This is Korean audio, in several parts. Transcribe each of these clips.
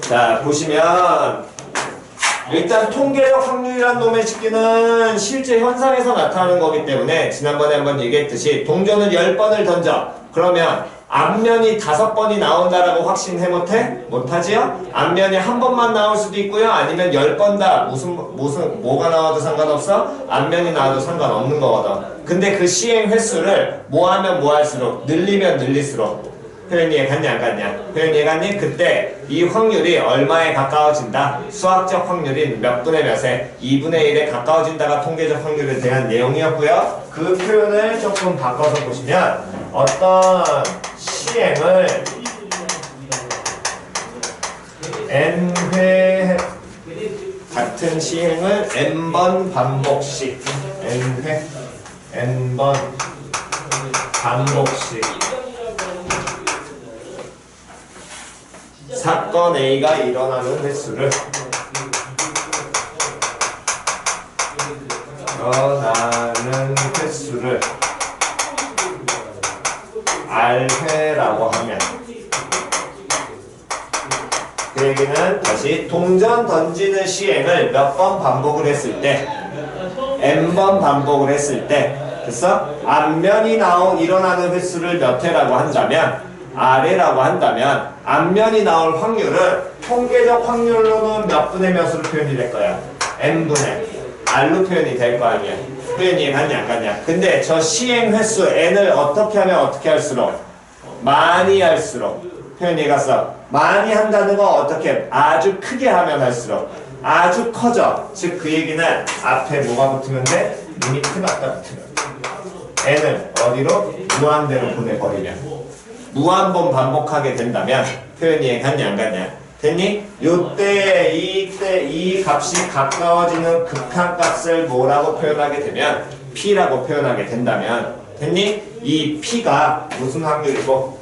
자, 보시면 일단 통계적 확률이란 놈의 식기는 실제 현상에서 나타나는 거기 때문에 지난번에 한번 얘기했듯이 동전을 10번을 던져. 그러면 앞면이 5번이 나온다라고 확신해 못해? 못하지요? 앞면이 한 번만 나올 수도 있고요. 아니면 10번 다 뭐가 나와도 상관없어? 앞면이 나와도 상관없는 거거든. 근데 그 시행 횟수를 뭐 하면 뭐 할수록 늘리면 늘릴수록 표현 이해 갔냐 안 갔냐? 표현 이해 갔니? 그때 이 확률이 얼마에 가까워진다? 수학적 확률인 몇 분의 몇에 2분의 1에 가까워진다가 통계적 확률에 대한 내용이었고요. 그 표현을 조금 바꿔서 보시면 어떤 시행을 n회 같은 시행을 n번 반복씩 n회 n번 반복씩 사건 A가 일어나는 횟수를 R회라고 하면 그 얘기는 다시 동전 던지는 시행을 몇 번 반복을 했을 때 n번 반복을 했을 때 됐어? 앞면이 일어나는 횟수를 몇 회라고 한다면 R이라고 한다면 앞면이 나올 확률을 통계적 확률로는 몇 분의 몇으로 표현이 될 거야? n분의 R로 표현이 될 거 아니야. 표현이 갔냐 안 갔냐. 근데 저 시행 횟수 n을 어떻게 하면 어떻게 할수록 많이 할수록 표현이 갔어. 많이 한다는 건 어떻게 아주 크게 하면 할수록 아주 커져. 즉 그 얘기는 앞에 뭐가 붙으면 돼? 리미트 갖다 붙으면 n을 어디로? 무한대로 보내버리면 무한번 반복하게 된다면 표현이 갔냐 안 갔냐. 됐니? 요때 이때 이 값이 가까워지는 극한값을 뭐라고 표현하게 되면 P라고 표현하게 된다면 됐니? 이 P가 무슨 확률이고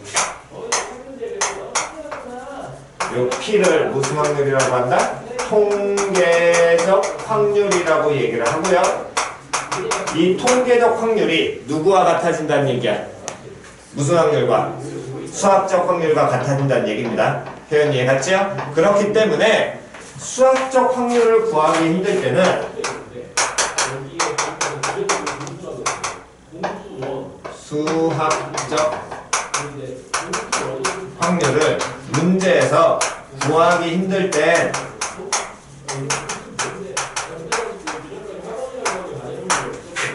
요 P를 무슨 확률이라고 한다? 통계적 확률이라고 얘기를 하고요. 이 통계적 확률이 누구와 같아진다는 얘기야? 무슨 확률과? 수학적 확률과 같아진다는 얘기입니다. 표현 이해 갔죠? 그렇기 때문에 수학적 확률을 구하기 힘들 때는 수학적 확률을 문제에서 구하기 힘들 땐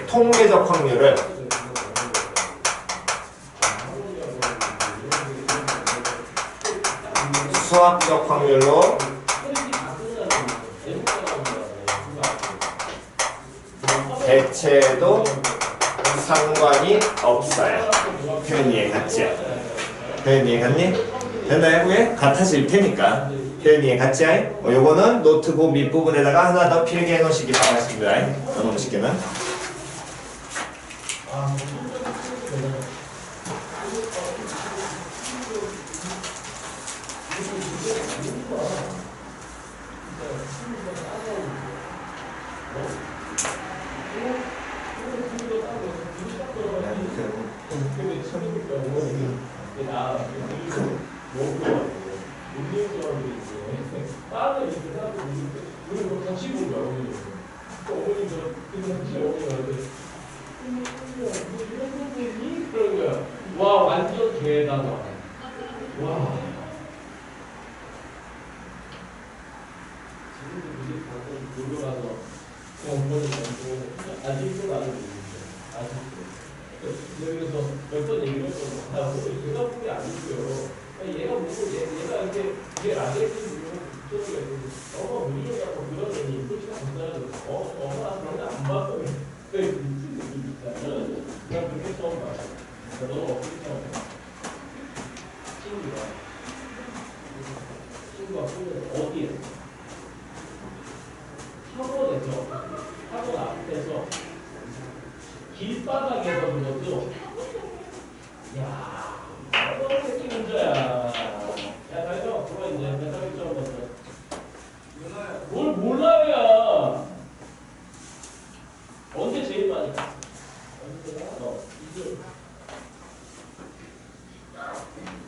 통계적 확률을 수학적 확률로 대체해도 상관이 없어요. 표현 이해 갔지? 표현 이해 갔니? 됐나요? 그게 같아질 테니까. 표현 이해 갔지? 요거는 노트북 밑부분에다가 하나 더 필기해 놓으시기 바랍니다. 너무 쉽게는. 와 완전 개다다. 와. 지금도 놀러 가서 어머니 갖고 아직도 나는 모르겠어요. 아직도. 여기서 몇 번 얘기를 했거든요. 얘가 보기 아니고요. 얘가 보고 얘가 이렇게 얘 라데스 이쪽으로 엄마 물려갖고 그러더니 솔직히 안 따라서 엄마 그런 거안 봤어요. 왜 무슨 느낌이 있다면 내가 그렇게 처음 봤어. 너 어떻게 처음 봤어? 친구가 어디에? 학원에서 학원 앞에서 길바닥에서 그것도 야 너무 새끼 문제야. 야 다이너 그거 이제 메타릭 좀 봤어. 뭘 몰라야 언제 제일 많이 언제야? 너 이제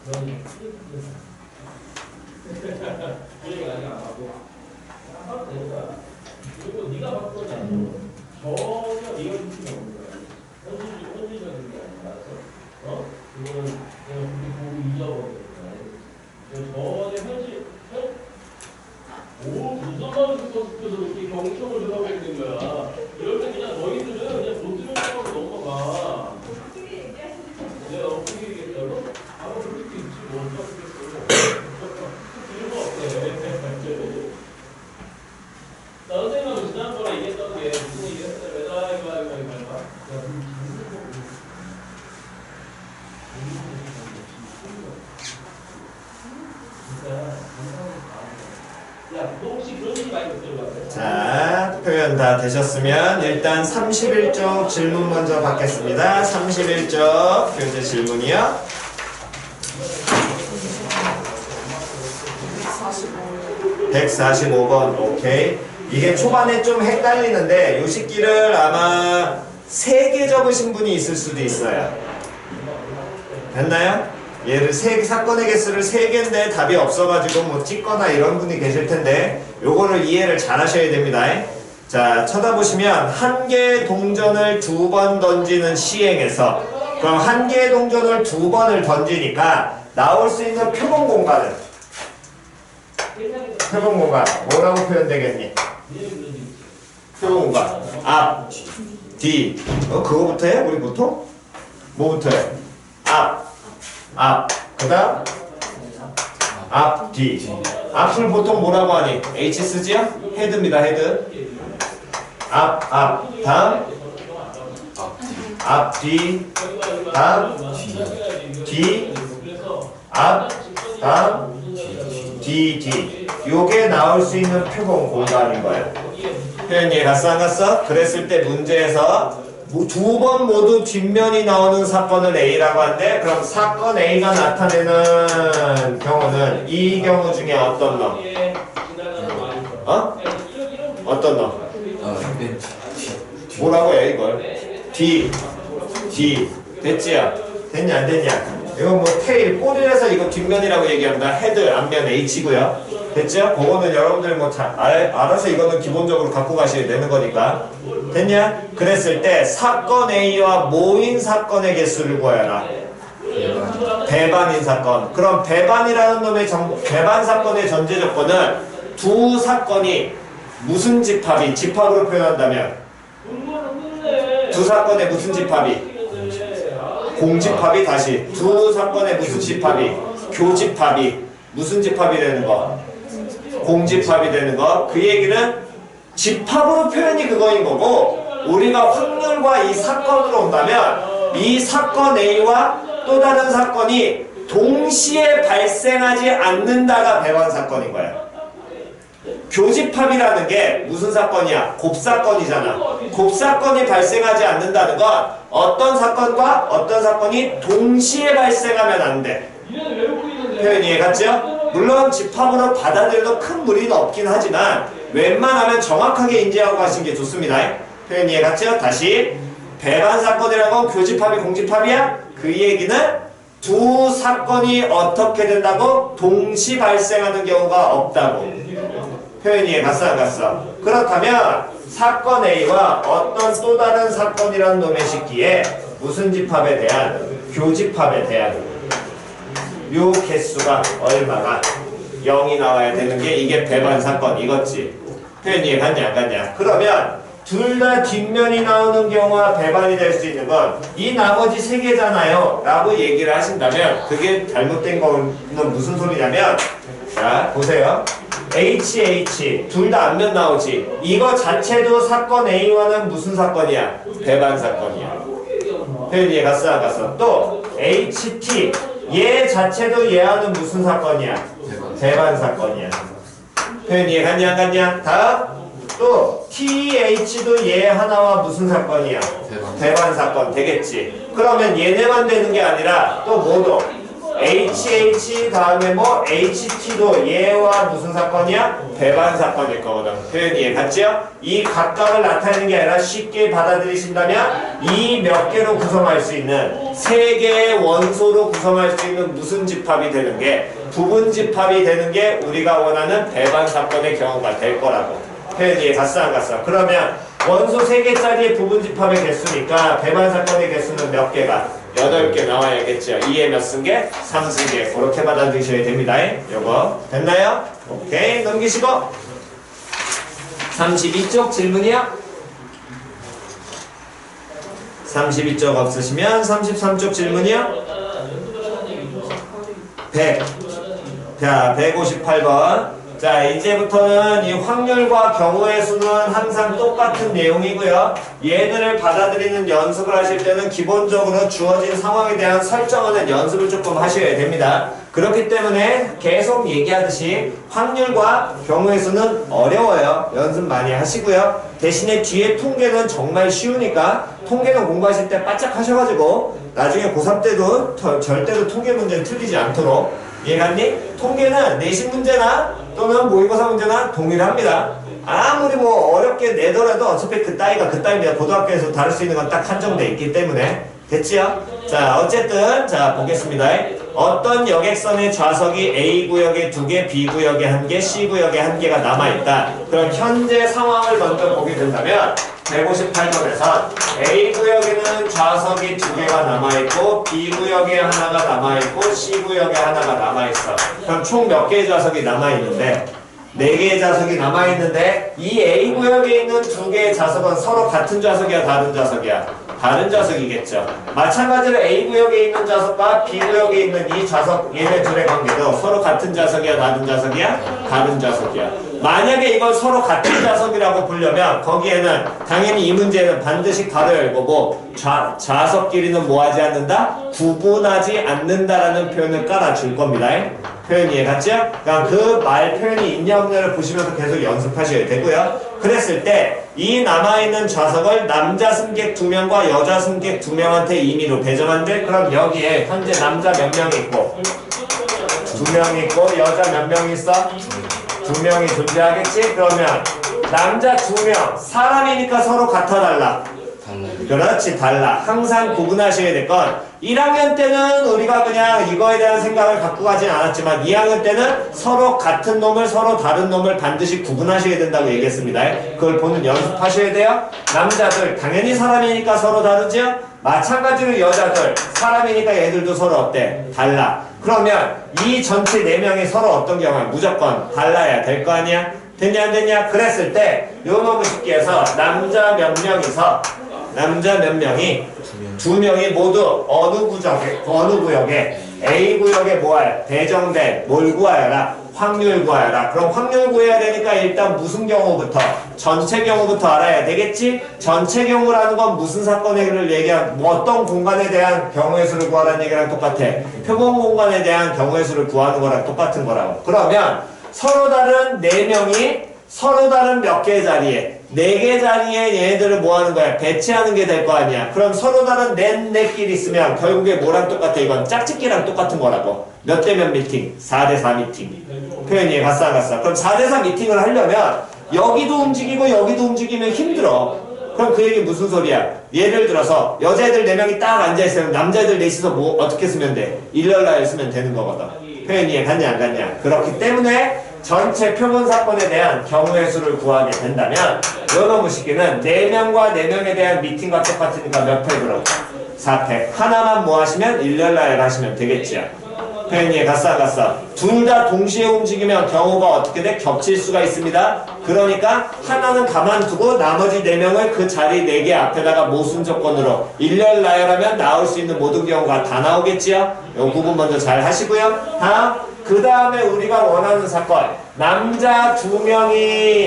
너는 아직 안 하고 하면 되는 거야. 그리고 네가 바꾸지 않고 전혀 네가 느낌이 없는 거야. 현실적인 게 아니라서 이거는 그냥 우리 보고 잊어버리는 거야. 전혀 현실 무슨 말을 듣고서 이렇게 경청을 들어가고 있는 거야. 이럴 때 그냥 너희들은 그냥 못 들은 척하고 넘어가. 내가 어떻게 얘기했다고? 아마 그럴 수도 있지 뭐 어쩌겠어. 이유가 없네. 나 선생님하고 지난번에 얘기했던 게 무슨 얘기했어요? 이거 야, 너 혹시 그런 얘기 많이 들어봤어요? 자, 표현 다 되셨으면 일단 31쪽 질문 먼저 받겠습니다. 31쪽 교재 질문이요. 145번. 오케이. 이게 초반에 좀 헷갈리는데 요 식기를 아마 3개 적으신 분이 있을 수도 있어요. 됐나요? 얘를 사건의 개수를 3개인데 답이 없어가지고 뭐 찍거나 이런 분이 계실 텐데 요거를 이해를 잘 하셔야 됩니다. 자, 쳐다보시면 한 개의 동전을 2번 던지는 시행에서 그럼 한 개의 동전을 2번을 던지니까 나올 수 있는 표본 공간은 표본 공간 뭐라고 표현되겠니? 표본 공간 앞, 뒤 그거부터 해? 우리 보통? 뭐부터 해? 앞, 그 다음 앞, 뒤. 앞을 보통 뭐라고 하니? H 쓰지요? 헤드입니다, 헤드. 앞, 다음 앞, 뒤, 다음 뒤, 앞, 다음 뒤. 요게 나올 수 있는 표본 공간인 거예요. 표현 이해 갔어, 안 갔어? 그랬을 때 문제에서 2번 모두 뒷면이 나오는 사건을 A라고 하는데 그럼 사건 A가 나타내는 경우는 이 경우 중에 어떤 놈? 어떤 놈? 뭐라고 해 이걸? D 됐지요? 됐냐 안 됐냐? 이건 뭐 테일 꼬리에서 이거 뒷면이라고 얘기합니다. 헤드 앞면 H고요. 됐죠? 그거는 여러분들 뭐 알아서 이거는 기본적으로 갖고 가셔야 되는 거니까. 됐냐? 그랬을 때 사건 A와 모인 사건의 개수를 구하여라. 배반인 사건. 그럼 배반이라는 놈의 배반 사건의 전제 조건은 두 사건이 무슨 집합으로 표현한다면 두 사건의 무슨 집합이? 공집합이 다시 두 사건의 무슨 집합이? 교집합이 무슨 집합이 되는 거? 공집합이 되는 거. 그 얘기는 집합으로 표현이 그거인 거고 우리가 확률과 이 사건으로 온다면 이 사건 A와 또 다른 사건이 동시에 발생하지 않는다가 배반 사건인 거야. 교집합이라는 게 무슨 사건이야? 곱사건이잖아. 곱사건이 발생하지 않는다는 건 어떤 사건과 어떤 사건이 동시에 발생하면 안 돼. 표현 이해 갔죠? 물론 집합으로 받아들여도 큰 무리는 없긴 하지만 웬만하면 정확하게 인지하고 가시는 게 좋습니다. 표현 이해 갔죠? 다시 배반 사건이라고 교집합이 공집합이야? 그 얘기는 두 사건이 어떻게 된다고? 동시 발생하는 경우가 없다고. 표현 이해 갔어 안 갔어? 그렇다면 사건 A와 어떤 또 다른 사건이라는 놈의 식기에 무슨 집합에 대한? 교집합에 대한 요 개수가 얼마가 0이 나와야 되는 게 이게 배반 사건 이거지. 표현 이해 갔냐 안 갔냐? 그러면 둘 다 뒷면이 나오는 경우와 배반이 될 수 있는 건 이 나머지 세 개잖아요 라고 얘기를 하신다면 그게 잘못된 거는 무슨 소리냐면 자 보세요. HH 둘 다 앞면 나오지. 이거 자체도 사건 A와는 무슨 사건이야? 배반 사건이야. 표현 이해 갔어 안 갔어? 또 HT 얘 자체도 얘와는 무슨 사건이야? 배반 사건이야. 표현 이해 갔냐 안 갔냐? 다음 또 TH도 얘 하나와 무슨 사건이야? 배반 사건 되겠지. 그러면 얘네만 되는 게 아니라 또 뭐도 HH 다음에 뭐 HT도 얘와 무슨 사건이야? 배반 사건일 거거든. 표현 이해 갔죠? 이 각각을 나타내는 게 아니라 쉽게 받아들이신다면 이 몇 개로 구성할 수 있는 세 개의 원소로 구성할 수 있는 무슨 집합이 되는 게 부분 집합이 되는 게 우리가 원하는 배반 사건의 경우가 될 거라고. 표현 이해 갔어 안 갔어? 그러면 원소 3개짜리의 부분 집합의 개수니까 배반 사건의 개수는 몇 개가? 8개 나와야겠죠. 2에 몇 승계? 3승계. 그렇게 받아들이셔야 됩니다. 요거 됐나요? 오케이 넘기시고 32쪽 질문이요? 32쪽 없으시면 33쪽 질문이요? 100. 자 158번. 자 이제부터는 이 확률과 경우의 수는 항상 똑같은 내용이고요. 얘들을 받아들이는 연습을 하실 때는 기본적으로 주어진 상황에 대한 설정하는 연습을 조금 하셔야 됩니다. 그렇기 때문에 계속 얘기하듯이 확률과 경우의 수는 어려워요. 연습 많이 하시고요. 대신에 뒤에 통계는 정말 쉬우니까 통계는 공부하실 때 바짝 하셔가지고 나중에 고3 때도 절대로 통계 문제는 틀리지 않도록 이해갔니? 통계는 내신 문제나 또는 모의고사 문제나 동일합니다. 아무리 뭐 어렵게 내더라도 어차피 그 따위입니다. 고등학교에서 다룰 수 있는 건 딱 한정돼 있기 때문에. 됐지요? 자 어쨌든 자 보겠습니다. 어떤 여객선의 좌석이 A구역에 2개, B구역에 1개, C구역에 1개가 남아있다. 그럼 현재 상황을 먼저 보게 된다면 158번에서 A구역에는 좌석이 2개가 남아있고 B구역에 하나가 남아있고 C구역에 하나가 남아있어. 그럼 총 몇 개의 좌석이 남아있는데 4개의 좌석이 남아있는데 이 A구역에 있는 2개의 좌석은 서로 같은 좌석이야 다른 좌석이야? 다른 좌석이겠죠. 마찬가지로 A구역에 있는 좌석과 B구역에 있는 이 좌석 얘네 둘의 관계도 서로 같은 좌석이야 다른 좌석이야? 다른 좌석이야. 만약에 이걸 서로 같은 좌석이라고 보려면 거기에는 당연히 이 문제는 반드시 가로 열고 뭐 좌석끼리는 뭐 하지 않는다? 구분하지 않는다라는 표현을 깔아줄 겁니다. 표현 이해 갔죠? 그러니까 그 말 표현이 있냐 없냐를 보시면서 계속 연습하셔야 되고요. 그랬을 때 이 남아있는 좌석을 남자 승객 2명과 여자 승객 2명한테 임의로 배정한대. 그럼 여기에 현재 남자 몇 명 있고 2명 있고 여자 몇 명 있어? 2명이 존재하겠지? 그러면 남자 2명 사람이니까 서로 같아 달라? 그렇지 달라. 항상 구분하셔야 될 건 1학년 때는 우리가 그냥 이거에 대한 생각을 갖고 가진 않았지만 2학년 때는 서로 같은 놈을 서로 다른 놈을 반드시 구분하셔야 된다고 얘기했습니다. 그걸 보는 연습하셔야 돼요. 남자들 당연히 사람이니까 서로 다르죠? 마찬가지로 여자들 사람이니까 얘들도 서로 어때? 달라. 그러면 이 전체 4명이 서로 어떤 경우야? 무조건 달라야 될 거 아니야? 됐냐 안 됐냐? 그랬을 때 요 놈을 쉽게 해서 남자 몇 명이 2명이 모두 어느 구역에 A구역에 뭐야? 배정된 뭘 구하여라? 확률 구하여라. 그럼 확률 구해야 되니까 일단 무슨 경우부터? 전체 경우부터 알아야 되겠지? 전체 경우라는 건 무슨 사건을 얘기한 뭐 어떤 공간에 대한 경우의 수를 구하라는 얘기랑 똑같아. 표본 공간에 대한 경우의 수를 구하는 거랑 똑같은 거라고. 그러면 서로 다른 4명이 서로 다른 몇 개의 자리에 4개 자리에 얘네들을 뭐 하는 거야? 배치하는 게 될 거 아니야. 그럼 서로 다른 넷끼리 있으면 결국에 뭐랑 똑같아? 이건 짝짓기랑 똑같은 거라고. 몇 대 몇 미팅? 4대4 미팅. 표현이 갔어 안 갔어? 그럼 4대4 미팅을 하려면 여기도 움직이고 여기도 움직이면 힘들어. 그럼 그 얘기 무슨 소리야? 예를 들어서 여자애들 4명이 딱 앉아있으면 남자애들 넷이서 뭐 어떻게 쓰면 돼? 일렬나열 쓰면 되는 거거든. 표현이 갔냐 안 갔냐? 그렇기 때문에 전체 표본 사건에 대한 경우의 수를 구하게 된다면 요놈의 식기는 4명과 4명에 대한 미팅과 똑같으니까 몇 팩으로? 4팩. 하나만 뭐 하시면 일렬나열 하시면 되겠지요. 표현이 갔어. 둘 다 동시에 움직이면 경우가 어떻게 돼? 겹칠 수가 있습니다. 그러니까 하나는 가만두고 나머지 4명을 그 자리 4개 앞에다가 모순 조건으로 일렬나열하면 나올 수 있는 모든 경우가 다 나오겠지요. 요 부분 먼저 잘 하시고요. 그 다음에 우리가 원하는 사건, 남자 2명이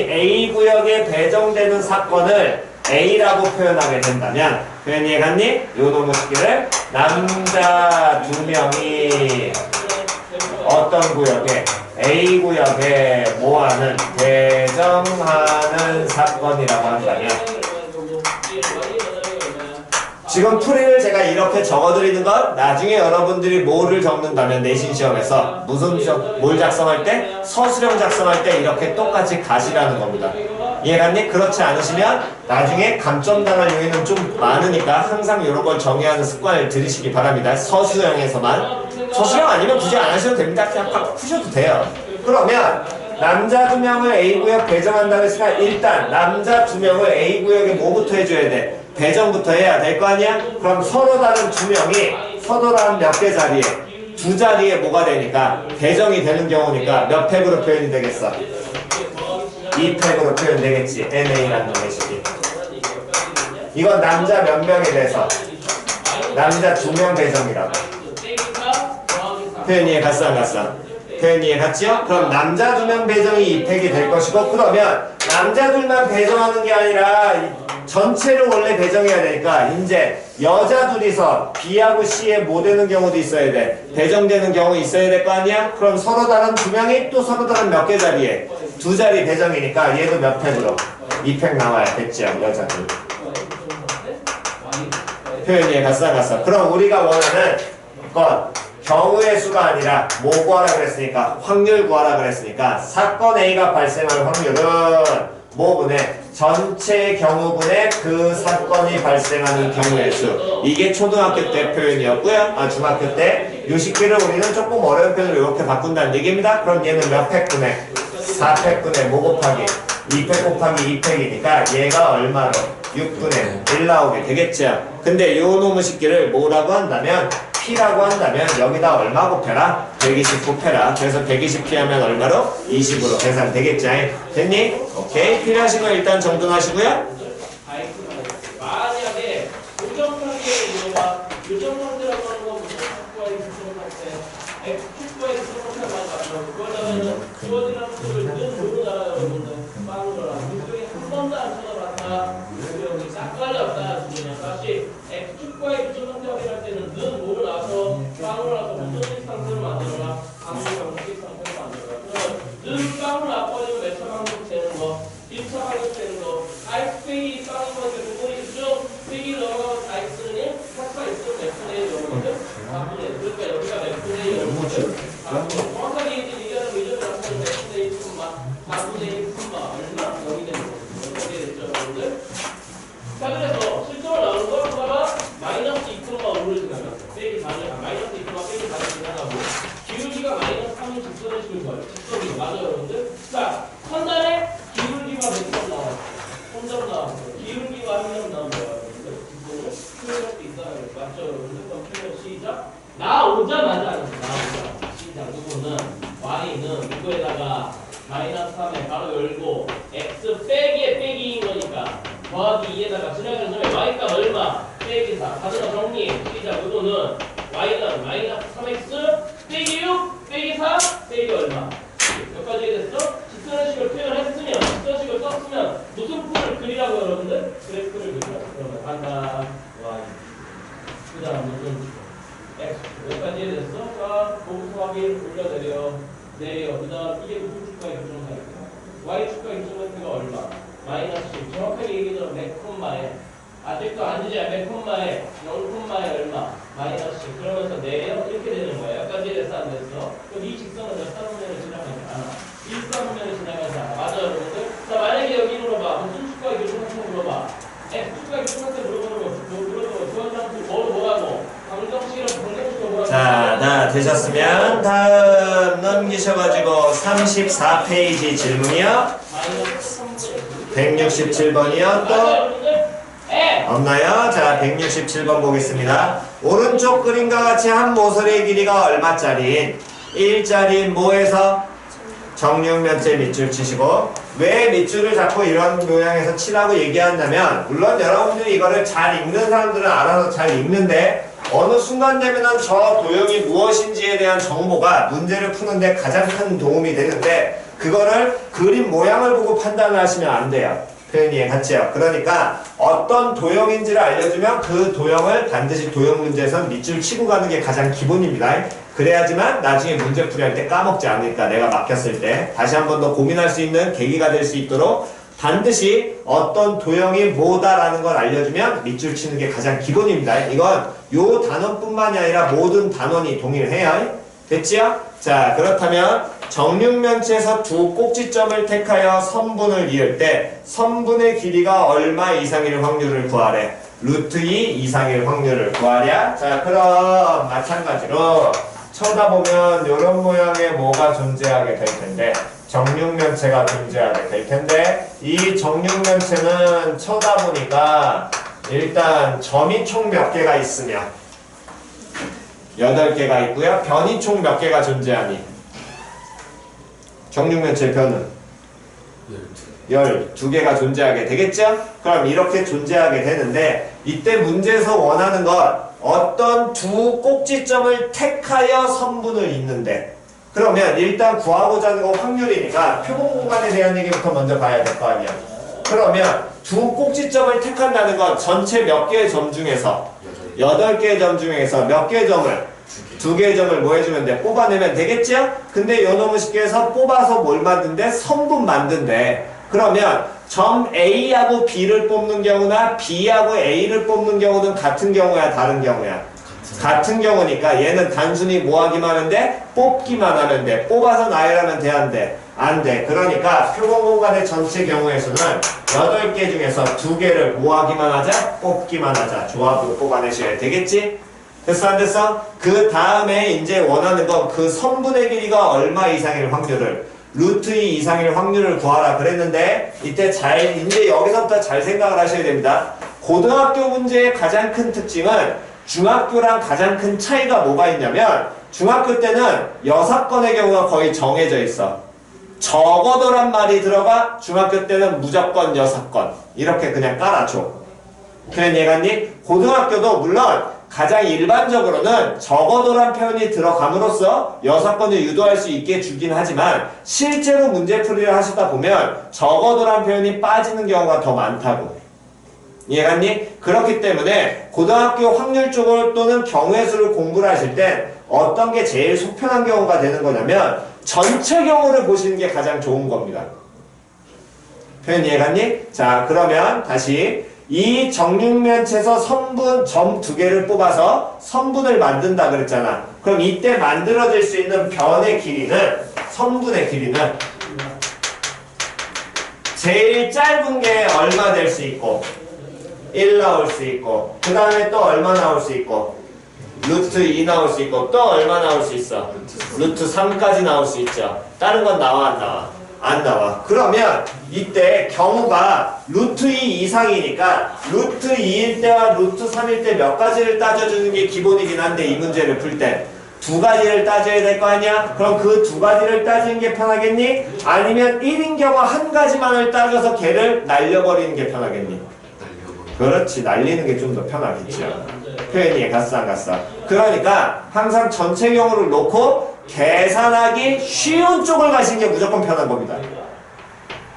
A구역에 배정되는 사건을 A라고 표현하게 된다면 표현 이해갔니? 요 놈의 식기를 남자 2명이 어떤 구역에 A구역에 뭐하는 배정하는 사건이라고 한다면 지금 풀이를 제가 이렇게 적어드리는 건 나중에 여러분들이 뭐를 적는다면 내신 시험에서 무슨 시험, 뭘 작성할 때? 서술형 작성할 때 이렇게 똑같이 가시라는 겁니다. 이해갔니? 그렇지 않으시면 나중에 감점 당할 요인은 좀 많으니까 항상 이런 걸 정의하는 습관을 들이시기 바랍니다. 서술형에서만. 서술형 아니면 굳이 안 하셔도 됩니다. 그냥 팍 푸셔도 돼요. 그러면 남자 2명을 A구역 배정한다고 했으니까 일단 남자 2명을 A구역에 뭐부터 해줘야 돼? 배정부터 해야 될 거 아니야? 그럼 서로 다른 2명이 서로 다른 몇 개 자리에? 2자리에 뭐가 되니까? 배정이 되는 경우니까 몇 팩으로 표현이 되겠어? 2팩으로 표현되겠지. NA라는 놈의 식이. 이건 남자 몇 명에 대해서? 남자 2명 배정이라고. 표현 이해 갔어 안 갔어? 표현 이해 갔지요? 그럼 남자 2명 배정이 2팩이 될 것이고 그러면 남자 둘만 배정하는 게 아니라 전체를 원래 배정해야 되니까 이제 여자 둘이서 B하고 C에 뭐 되는 경우도 있어야 돼. 배정되는 경우 있어야 될 거 아니야? 그럼 서로 다른 2명이 또 서로 다른 몇 개 자리에? 2자리 배정이니까 얘도 몇 팩으로? 2팩 나와야 됐죠 여자들. 표현 이해 갔어 안 갔어? 그럼 우리가 원하는 건 경우의 수가 아니라 뭐 구하라 그랬으니까 확률 구하라 그랬으니까 사건 A가 발생할 확률은 뭐분의 전체 경우분의 그 사건이 발생하는 경우의 수. 이게 초등학교 때 표현이었고요. 중학교 때 요식기를 우리는 조금 어려운 표현으로 이렇게 바꾼다는 얘기입니다. 그럼 얘는 몇 팩분의 4팩분의 뭐 곱하기 2팩 곱하기 2팩이니까 얘가 얼마로 6분의 1 나오게 되겠죠. 근데 요 놈의 식기를 뭐라고 한다면 P라고 한다면 여기다 얼마 곱해라? 120 곱해라. 그래서 120 P하면 얼마로? 20으로 계산되겠지. 됐니? 오케이. 필요하신 거 일단 정돈하시고요. 만약에 고정관계 이거가 요정관계라고 하는 거 무슨 축구와의 규정관계 축구와의 규정관계 그러다가는 주어지는 것을 늘 모르잖아요 여러분들. 빵으로라 그쪽에 한 번도 안 쳐다봤다 여기 싹 깔렸다 다시 축구와의 규정관계 확인할 때는 늘 뭐를 나서 빵으로 나서 무슨 상태로 만들어라 방식 상태로 만들어라 그러면 늘 빵을 나빠지면 몇 차 방식 되는 거 1차 방식 되는 거 아이스페이 빵인 것들 부분이 쭉 페이 넘어가고 아이스는 삭가 있으면 몇 분의 1 여러분들 4분의 1 그러니까 여기가 몇 분의 1 여러분들 정확하게 얘기하는 의견을 나타내는 몇 분의 1 푼마 4분의 1 푼마 얼마? 0이 되는 거죠 어떻게 됐죠 여러분들? 자 그래서 실제로 나오는 거 하나가 마이너스 2,5를 지나갔어요 빼기 4를 마이너스 2,5 빼기 4를 지나가고 기울기가 마이너스 3을 직선을 씌울 거예요 직선이 맞아요 여러분들? 자 선단에 기울기가 몇 점 나와요? 3점 나왔어요 기울기가 1점 나온 거예요 여러분들 직선을 표현할 수 있어야 돼요 맞죠 여러분들? 그럼 표현 시작 나오자마자 나오자 시작 이거는 y는 이거에다가 마이너스 3에 바로 열고 x 빼기에 빼기인 거니까 더하기 2에다가 지나가는 점에 y값 얼마? 빼기 4 가져다 정리 시작 이거는 y는 마이너스 3x 빼기 6 빼기 4 빼기 얼마? 몇 가지 됐어? 직선식을 표현했으면 직선식을 썼으면 무슨 풀을 그리라고 여러분들? 그래프를 그리라고 그러면 간다 y 그 다음 무슨 x 몇 가지 됐어? 자 거기서 확인 올려내려 내려 그 다음 이게 무슨 축가의 교정사입니다 y 축가의 교정사가 얼마? 마이너스 10 정확하게 얘기해서 몇 콤마에 아직도 안 되지 몇 콤마에 0 콤마에 얼마? 마이너스 10 그러면서 내려 이렇게 되는 거예요 여기까지 됐어 안 됐어? 그럼 이 직선은 몇 사분면을 지나가지 않아 1사분면을 지나가지 않아 맞아 여러분들? 자 만약에 여기 물어봐 무슨 축가의 교정사를 물어봐 x 축가의 교정사를 물어보는 거 주원장수 뭐라고? 방정식이랑 방정식으로 뭐라고? 자, 다 되셨으면 다음 넘기셔가지고 34페이지 질문이요. 167번이요. 또 없나요? 자, 167번 보겠습니다. 오른쪽 그림과 같이 한 모서리의 길이가 얼마짜리? 1짜리 뭐에서? 정육면체 밑줄 치시고 왜 밑줄을 잡고 이런 모양에서 치라고 얘기한다면 물론 여러분들이 이거를 잘 읽는 사람들은 알아서 잘 읽는데 어느 순간 되면은 저 도형이 무엇인지에 대한 정보가 문제를 푸는데 가장 큰 도움이 되는데 그거를 그림 모양을 보고 판단을 하시면 안 돼요. 표현이 이해갔죠? 그러니까 어떤 도형인지를 알려주면 그 도형을 반드시 도형 문제에선 밑줄 치고 가는 게 가장 기본입니다. 그래야지만 나중에 문제 풀이할 때 까먹지 않으니까 내가 막혔을 때 다시 한 번 더 고민할 수 있는 계기가 될 수 있도록 반드시 어떤 도형이 뭐다라는 걸 알려주면 밑줄 치는 게 가장 기본입니다. 이건 요 단원뿐만이 아니라 모든 단원이 동일해요. 됐지요? 자, 그렇다면 정육면체에서 두 꼭지점을 택하여 선분을 이을 때 선분의 길이가 얼마 이상일 확률을 구하래. 루트 2 이상일 확률을 구하랴. 자, 그럼 마찬가지로 쳐다보면 이런 모양의 뭐가 존재하게 될 텐데 정육면체가 존재하게 될 텐데 이 정육면체는 쳐다보니까 일단 점이 총 몇 개가 있으며 8개가 있고요. 변이 총 몇 개가 존재하니? 정육면체 변은 12개가 존재하게 되겠죠? 그럼 이렇게 존재하게 되는데 이때 문제에서 원하는 건 어떤 두 꼭지점을 택하여 선분을 잇는데 그러면 일단 구하고자 하는 건 확률이니까 표본 공간에 대한 얘기부터 먼저 봐야 될 거 아니야. 그러면 두 꼭지점을 택한다는 건 전체 몇 개의 점 중에서 8개의 점 중에서 몇 개의 점을 2개의 점을 뭐 해주면 돼? 뽑아내면 되겠죠? 근데 요놈은 쉽게 해서 뽑아서 뭘 만든대? 선분 만든대. 그러면 점 A하고 B를 뽑는 경우나 B하고 A를 뽑는 경우는 같은 경우야 다른 경우야? 같은 경우니까 얘는 단순히 뭐 하기만 하는데? 뽑기만 하면 돼. 뽑아서 나열하면 돼 안 돼? 안 돼. 그러니까 표본 공간의 전체 경우에서는 8개 중에서 2개를 뭐 하기만 하자? 뽑기만 하자. 조합으로 뽑아내셔야 되겠지? 됐어 안 됐어? 그 다음에 이제 원하는 건 그 선분의 길이가 얼마 이상일 확률을 루트 2 이상일 확률을 구하라 그랬는데 이때 이제 여기서부터 잘 생각을 하셔야 됩니다. 고등학교 문제의 가장 큰 특징은 중학교랑 가장 큰 차이가 뭐가 있냐면 중학교 때는 6건의 경우가 거의 정해져 있어. 적어도란 말이 들어가 중학교 때는 무조건 6건 이렇게 그냥 깔아줘. 그냥 이해갔니? 고등학교도 물론 가장 일반적으로는 적어도란 표현이 들어감으로써 6건을 유도할 수 있게 주긴 하지만 실제로 문제풀이를 하시다 보면 적어도란 표현이 빠지는 경우가 더 많다고. 이해갔니? 그렇기 때문에 고등학교 확률 쪽을 또는 경우의 수를 공부를 하실 때 어떤 게 제일 속편한 경우가 되는 거냐면 전체 경우를 보시는 게 가장 좋은 겁니다. 표현 이해갔니? 자, 그러면 다시 이 정육면체에서 선분 점 2개를 뽑아서 선분을 만든다 그랬잖아. 그럼 이때 만들어질 수 있는 변의 길이는 선분의 길이는 제일 짧은 게 얼마 될 수 있고 1 나올 수 있고 그 다음에 또 얼마 나올 수 있고 루트 2 나올 수 있고 또 얼마 나올 수 있어? 루트 3까지 나올 수 있죠. 다른 건 나와 안 나와? 안 나와. 그러면 이때 경우가 루트 2 이상이니까 루트 2일 때와 루트 3일 때 몇 가지를 따져주는 게 기본이긴 한데 이 문제를 풀 때 2가지를 따져야 될 거 아니야? 그럼 그 2가지를 따지는 게 편하겠니? 아니면 1인 경우 한 가지만을 따져서 걔를 날려버리는 게 편하겠니? 그렇지. 날리는 게 좀 더 편하겠죠. 표현이 갔어 안 갔어? 그러니까 항상 전체 경우를 놓고 계산하기 쉬운 쪽을 가시는 게 무조건 편한 겁니다.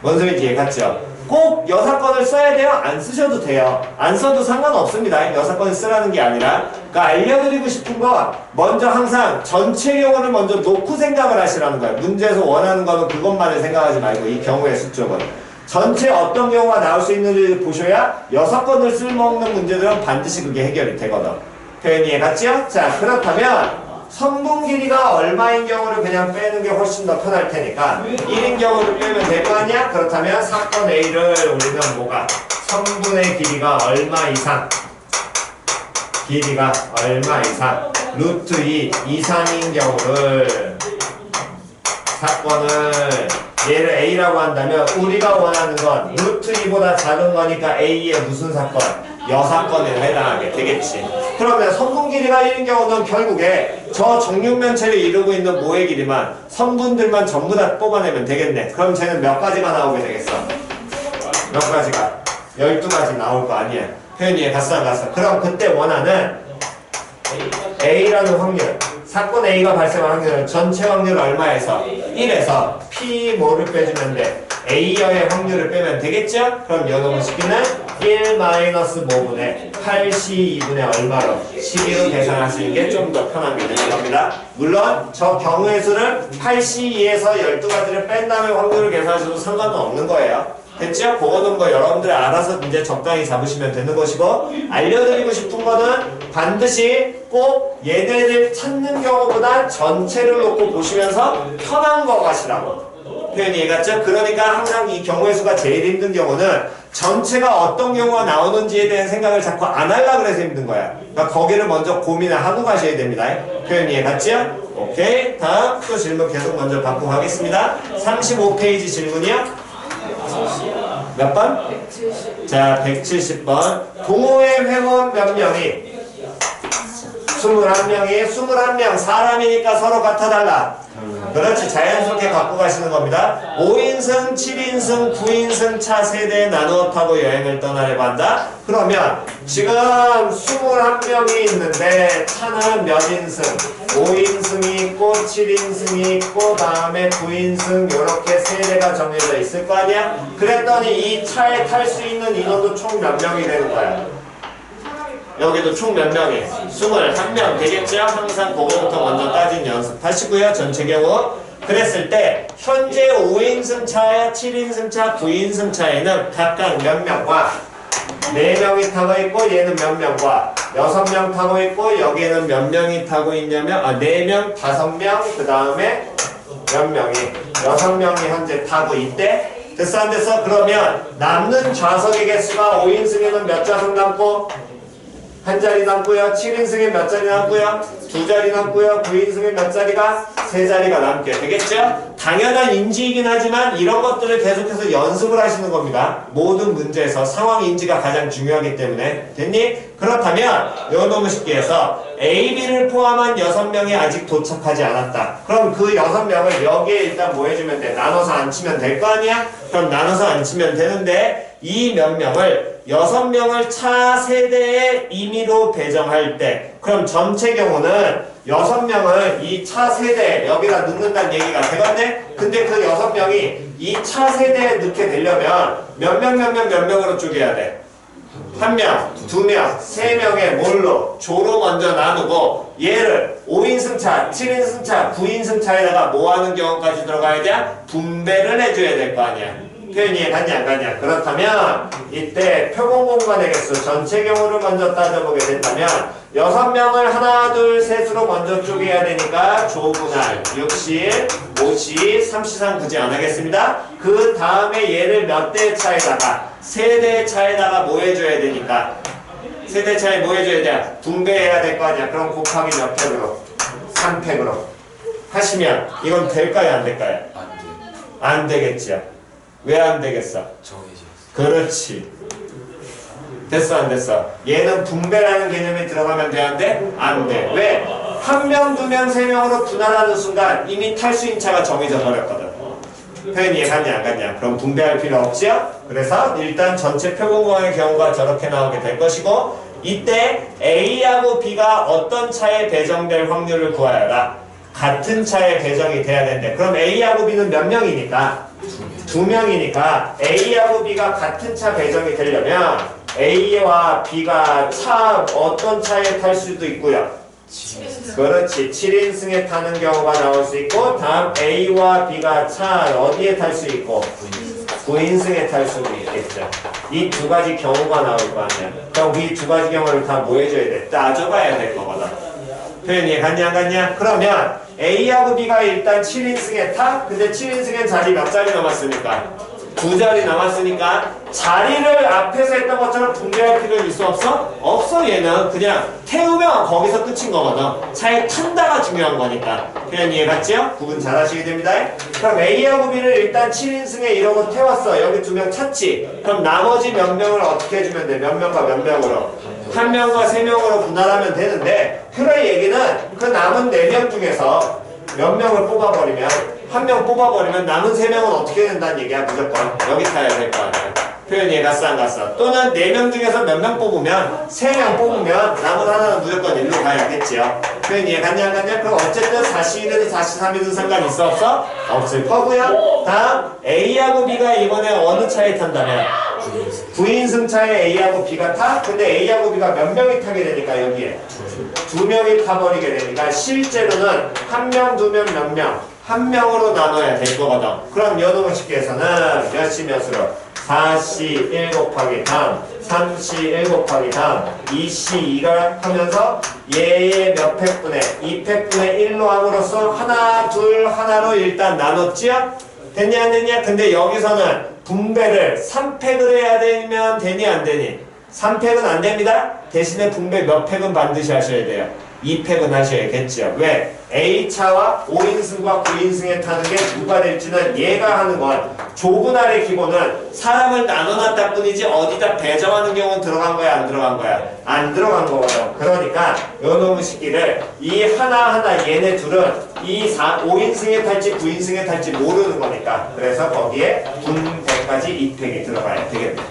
뭔 소리인지 이해갔죠? 꼭 6건을 써야 돼요? 안 쓰셔도 돼요. 안 써도 상관없습니다. 6건을 쓰라는 게 아니라. 그러니까 알려드리고 싶은 건 먼저 항상 전체 경우를 먼저 놓고 생각을 하시라는 거예요. 문제에서 원하는 거는 그것만을 생각하지 말고 이 경우의 수 쪽은. 전체 어떤 경우가 나올 수 있는지 보셔야 6건을 쓸모없는 문제들은 반드시 그게 해결이 되거든. 표현이 이해갔죠? 자, 그렇다면 선분 길이가 얼마인 경우를 그냥 빼는 게 훨씬 더 편할 테니까 1인 경우를 빼면 될 거 아니야? 그렇다면 사건 A를 우리는 뭐가? 선분의 길이가 얼마 이상? 길이가 얼마 이상? 루트 2 이상인 경우를 사건을 얘를 A라고 한다면 우리가 원하는 건 루트 2보다 작은 거니까 A의 무슨 사건? 여사건에 해당하게 되겠지. 그러면 선분 길이가 1인 경우는 결국에 저 정육면체를 이루고 있는 모의 길이만 선분들만 전부 다 뽑아내면 되겠네. 그럼 쟤는 몇 가지가 나오게 되겠어? 몇 가지가? 12가지 나올 거 아니야. 표현이 갔어 안 갔어? 그럼 그때 원하는 A라는 확률, 사건 A가 발생할 확률은 전체 확률 얼마에서? 1에서 P 뭐를 빼주면 돼? A여의 확률을 빼면 되겠죠? 그럼 요놈의 식기는 1-5분의 8C2분의 얼마로 12로 계산하시는 게 좀 더 편하게 되는 겁니다. 물론 저 경우의 수를 8C2에서 12가지를 뺀 다음에 확률을 계산하셔도 상관은 없는 거예요. 됐죠? 그거는 뭐 여러분들 알아서 이제 적당히 잡으시면 되는 것이고, 알려드리고 싶은 거는 반드시 꼭 얘네를 찾는 경우보다 전체를 놓고 보시면서 편한 거 가시라고. 표현이 이해갔죠? 그러니까 항상 이 경우의 수가 제일 힘든 경우는 전체가 어떤 경우가 나오는지에 대한 생각을 자꾸 안 하려고 그래서 힘든 거야. 그러니까 거기를 먼저 고민을 하고 가셔야 됩니다. 표현이 이해갔죠? 오케이. 다음 또 질문 계속 먼저 받고 가겠습니다. 35페이지 질문이요. 몇 번? 170. 자, 170번. 동호회 회원 몇 명이? 21명이 21명 사람이니까 서로 같아달라. 그렇지. 자연스럽게 갖고 가시는 겁니다. 5인승, 7인승, 9인승 차 세대에 나누어 타고 여행을 떠나려고 한다. 그러면 지금 21명이 있는데 차는 몇 인승? 5인승이 있고 7인승이 있고 다음에 9인승 이렇게 세대가 정해져 있을 거 아니야? 그랬더니 이 차에 탈 수 있는 인원도 총 몇 명이 되는 거야? 여기도 총 몇 명이? 21명 되겠죠? 항상 그거부터 먼저 따진 연습하시고요. 전체 경우. 그랬을 때 현재 5인승 차와 7인승 차, 9인승 차에는 각각 몇 명과 4명이 타고 있고 얘는 몇 명과 6명 타고 있고 여기에는 몇 명이 타고 있냐면 4명, 5명 그 다음에 몇 명이 6명이 현재 타고 있대. 됐어 안 됐어? 그러면 남는 좌석의 개수가 5인승에는 몇 좌석 남고? 한 자리 남고요. 7인승에 몇 자리 남고요. 2자리 남고요. 9인승에 몇 자리가? 3자리가 남게 되겠죠? 당연한 인지이긴 하지만 이런 것들을 계속해서 연습을 하시는 겁니다. 모든 문제에서 상황 인지가 가장 중요하기 때문에. 됐니? 그렇다면 이거 너무 쉽게 해서 A, B를 포함한 6명이 아직 도착하지 않았다. 그럼 그 6명을 여기에 일단 뭐 해주면 돼? 나눠서 앉히면 될 거 아니야? 그럼 나눠서 앉히면 되는데 이 몇 명을 6명을 차 세대의 임의로 배정할 때 그럼 전체 경우는 6명을 이 차 세대에 여기다 넣는다는 얘기가 되겠네? 근데 그 6명이 이 차 세대에 넣게 되려면 몇 명으로 쪼개야 돼? 1명, 2명, 3명의 뭘로? 조로 먼저 나누고 얘를 5인승 차, 7인승 차, 9인승 차에다가 뭐 하는 경우까지 들어가야 돼? 분배를 해줘야 될 거 아니야. 표현이 갔냐 안 갔냐? 그렇다면 이때 표본공간의 개수 전체 경우를 먼저 따져보게 된다면 6명을 하나 둘 셋으로 먼저 쪼개야 되니까 조분할 60, 50, 3시상 굳이 안 하겠습니다. 그 다음에 얘를 몇 대 차에다가 세대 차에다가 뭐 해줘야 되니까 세대 차에 뭐 해줘야 돼? 분배해야 될 거 아니야. 그럼 곱하기 몇 팩으로? 3팩으로 하시면 이건 될까요 안 될까요? 안 되겠죠. 왜 안 되겠어? 그렇지. 됐어 안 됐어? 얘는 분배라는 개념이 들어가면 되는데 안 돼. 왜? 1명, 2명, 3명으로 분할하는 순간 이미 탈수인 차가 정해져 버렸거든. 표현이 갔냐 안 갔냐? 그럼 분배할 필요 없죠? 그래서 일단 전체 표본공간의 경우가 저렇게 나오게 될 것이고 이때 A하고 B가 어떤 차에 배정될 확률을 구하여라. 같은 차에 배정이 돼야 되는데 그럼 A하고 B는 몇 명이니까? 2명이니까 A하고 B가 같은 차 배정이 되려면 A와 B가 어떤 차에 탈 수도 있고요. 그렇지. 7인승에 타는 경우가 나올 수 있고 다음 A와 B가 차 어디에 탈 수 있고 9인승에 탈 수도 있겠죠. 이 두 가지 경우가 나올 거 아니야. 그럼 이 두 가지 경우를 다 뭐 해줘야 돼? 따져봐야 될 거거든. 표현이 갔냐 안 갔냐? 그러면 A하고 B가 일단 7인승에 타? 근데 7인승엔 자리 몇 자리 남았으니까? 2자리 남았으니까 자리를 앞에서 했던 것처럼 분배할 필요는 있어 없어? 없어. 얘는 그냥 태우면 거기서 끝인 거거든. 차에 탄다가 중요한 거니까. 표현 이해갔죠? 구분 잘 하시게 됩니다. 그럼 A하고 B를 일단 7인승에 이러고 태웠어. 여기 2명 찾지? 그럼 나머지 몇 명을 어떻게 해주면 돼? 몇 명과 몇 명으로? 1명과 3명으로 분할하면 되는데 그런 얘기는 그 남은 4명 중에서 몇 명을 뽑아버리면 1명 뽑아버리면 남은 3명은 어떻게 된다는 얘기야. 무조건 여기 타야 될 거 아니야. 표현 이해갔어 안 갔어? 또는 4명 중에서 몇 명 뽑으면 3명 뽑으면 남은 하나는 무조건 일로 가야겠지요. 표현 이해갔냐 안 갔냐? 그럼 어쨌든 4C1이든 4C3이든 상관 있어 없어? 없을 거고요. 다음 A하고 B가 이번에 어느 차에 탄다면 9인승 차에 A하고 B가 타? 근데 A하고 B가 몇 명이 타게 되니까 여기에 2명이 타버리게 되니까 실제로는 1명, 2명, 몇 명? 1명으로 나눠야 될 거거든. 그럼 여동식에서는 몇이 몇으로? 4C 1 곱하기 다음 3C 1 곱하기 다음 2C 2가 하면서 얘의 몇 팩분의 2팩분의 1로 함으로써 하나 둘 하나로 일단 나눴지요? 됐냐 안 됐냐? 근데 여기서는 분배를 3팩을 해야 되면 되니 안 되니? 3팩은 안 됩니다. 대신에 분배 몇 팩은 반드시 하셔야 돼요. 2팩은 하셔야겠죠. 왜? A차와 5인승과 9인승에 타는 게 누가 될지는 얘가 하는 건 좁은 알의 기본은 사람을 나눠놨다 뿐이지 어디다 배정하는 경우는 들어간 거야 안 들어간 거야? 안 들어간 거거든. 그러니까 요놈의 식기를 이 하나하나 얘네 둘은 이 5인승에 탈지 9인승에 탈지 모르는 거니까 그래서 거기에 분배까지 2팩이 들어가야 되겠네.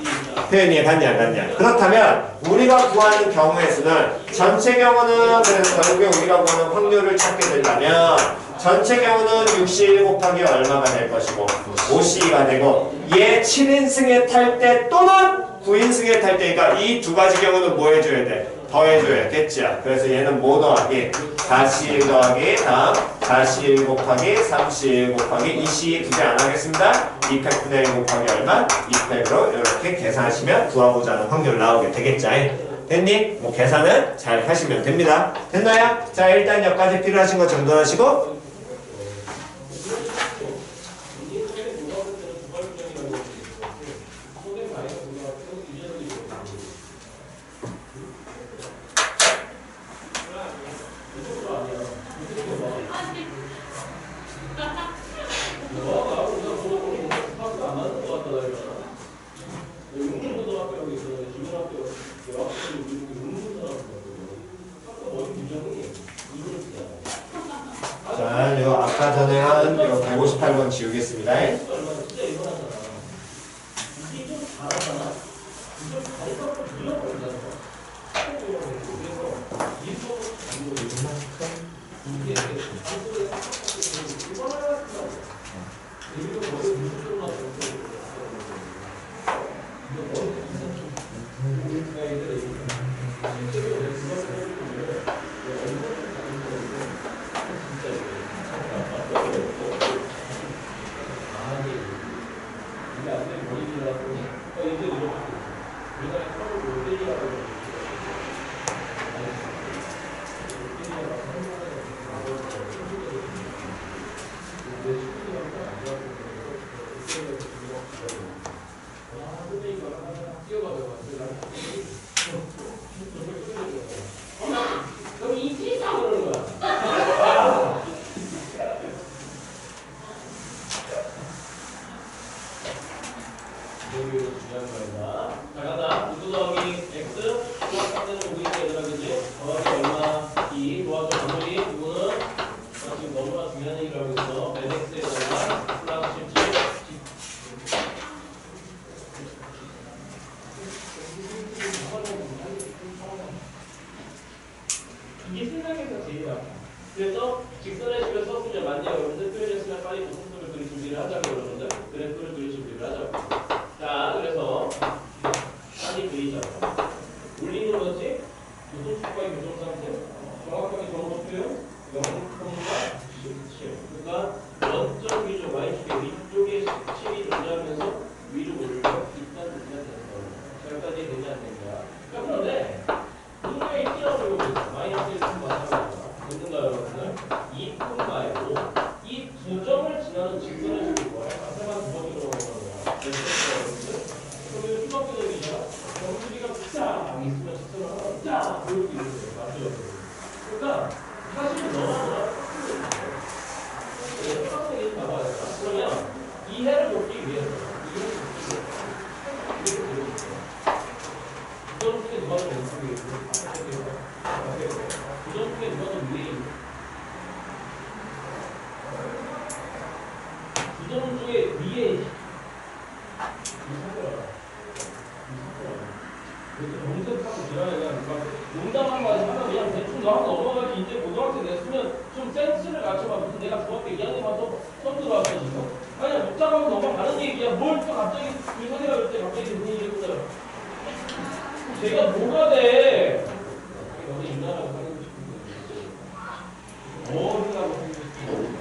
표현이 갔냐 안 갔냐? 그렇다면 우리가 구하는 경우의 수는 전체 경우는 그래서 결국에 우리가 구하는 확률을 찾게 된다면 전체 경우는 61 곱하기 얼마가 될 것이고 5C가 되고 얘 7인승에 탈 때 또는 9인승에 탈 때니까 이 두 가지 경우는 뭐 해줘야 돼? 더해줘야겠죠. 그래서 얘는 뭐 더하기? 4C1 더하기 다음 4C1 곱하기 3C1 곱하기 2C 두개 안 하겠습니다. 2팩분의 1 곱하기 얼마? 2팩으로 이렇게 계산하시면 구하고자 하는 확률 나오게 되겠죠. 됐니? 뭐 계산은 잘 하시면 됩니다. 됐나요? 자 일단 여기까지 필요하신 거 정돈하시고 자, 요 아까 전에 한 158번 지우겠습니다. 이게 세상에서 제일 아파. 그래서 직선의 식을 썼으면 맞네요. 여러분들 표현했으면 빨리 무슨 그릴 준비를 하자고 여러분들. 그래프를 그릴 준비를 하자고. 자, 그래서 빨리 그리자고. 올리는 거지. 교통수과의 교통상태. 정확하게 정보 표현. 영통과 그치. 그러니까 원점 위쪽 Y축의 위쪽에 7이 존재하면서 위로 올려 일단 되는 거. 여기까지 되지 않는가. 그런데 분모의 T라고 배우고 있어. 마이너스 1은 마찬가지다. 됐는가 여러분들? 이 품 말고 이 두 점을 지나는 직선을 줄일 거야. 앞에만 두 번째로 가는 거야. 됐죠 여러분들? 그럼 이거 수학적이잖아. 정수리가 쫙 있으면 직선을 하나 쫙 보여주고 있는 거예요. 맞죠? 그러니까 사실 너무 수학적인 봐봐야 돼. 그러면 이해를 돕기 위해서 이해를 돕기 위해서 이렇게 배워줄게요. 부정 중에 누가 더 왼쪽에 있고 부정 중에 누가 더 위에 있고 부정 중에 위에 정색하고 지랄이야. 농담한 거 하면 그냥 대충 나하고 넘어가지. 이제 고등학생 됐으면 좀 센스를 갖춰봐. 무슨 내가 중학교 2학년 와서 처음 들어왔어 지금. 아니야 복잡하고 넘어가는 얘기야. 뭘 또 갑자기 우리 선생님가 그럴 때 갑자기 무슨 얘기 했어요. 제가 뭐가 돼? 여기 인간하고 살고 싶은데 어디라고 살고 싶은데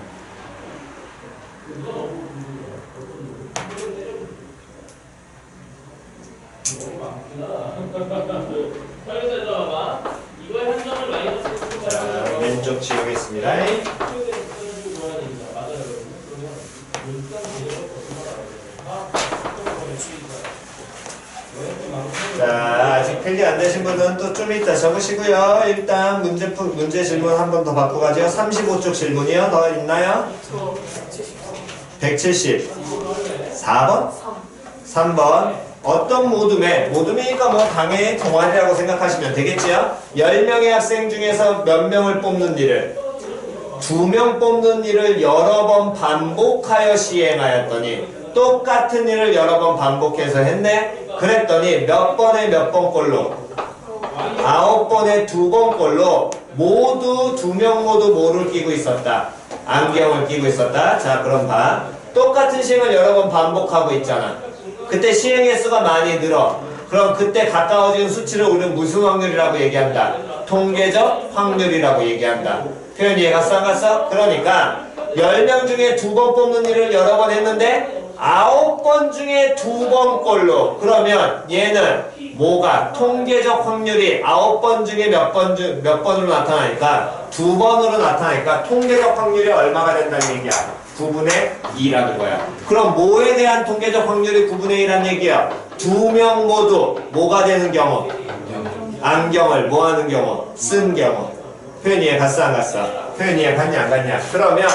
누가 너무 궁금해요. 어떤 누구? 빨리 찾아와봐. 이거의 한 점을 마이너스 자, 왼쪽 지우겠습니다. 자, 아직 필기 안 되신 분은 또 좀 이따 적으시고요. 일단 문제 질문 한 번 더 받고 가죠. 35쪽 질문이요. 더 있나요? 170. 4번? 3번. 어떤 모둠이니까 뭐 당연히 동아리라고 생각하시면 되겠지요. 10명의 학생 중에서 몇 명을 뽑는 일을 2명 뽑는 일을 여러 번 반복하여 시행하였더니 똑같은 일을 여러 번 반복해서 했네. 그랬더니 몇 번에 몇 번 꼴로 9번에 2번 꼴로 모두 2명 모두 뭐를 끼고 있었다. 안경을 끼고 있었다. 자, 그럼 봐. 똑같은 시행을 여러 번 반복하고 있잖아. 그때 시행 횟수가 많이 늘어. 그럼 그때 가까워지는 수치를 우리는 무슨 확률이라고 얘기한다? 통계적 확률이라고 얘기한다. 표현 이해갔어? 안 갔어? 그러니까 10명 중에 2번 뽑는 일을 여러 번 했는데 9번 중에 2번 꼴로. 그러면 얘는 뭐가 통계적 확률이 9번 중에 몇 번으로 나타나니까 2번으로 나타나니까 통계적 확률이 얼마가 된다는 얘기야? 9분의 2라는 거야. 그럼 뭐에 대한 통계적 확률이 9분의 2라는 얘기야? 2명 모두 뭐가 되는 경우? 안경을 뭐 하는 경우? 쓴 경우. 표현 이해 갔어 안 갔어? 표현 이해 갔냐 안 갔냐? 그러면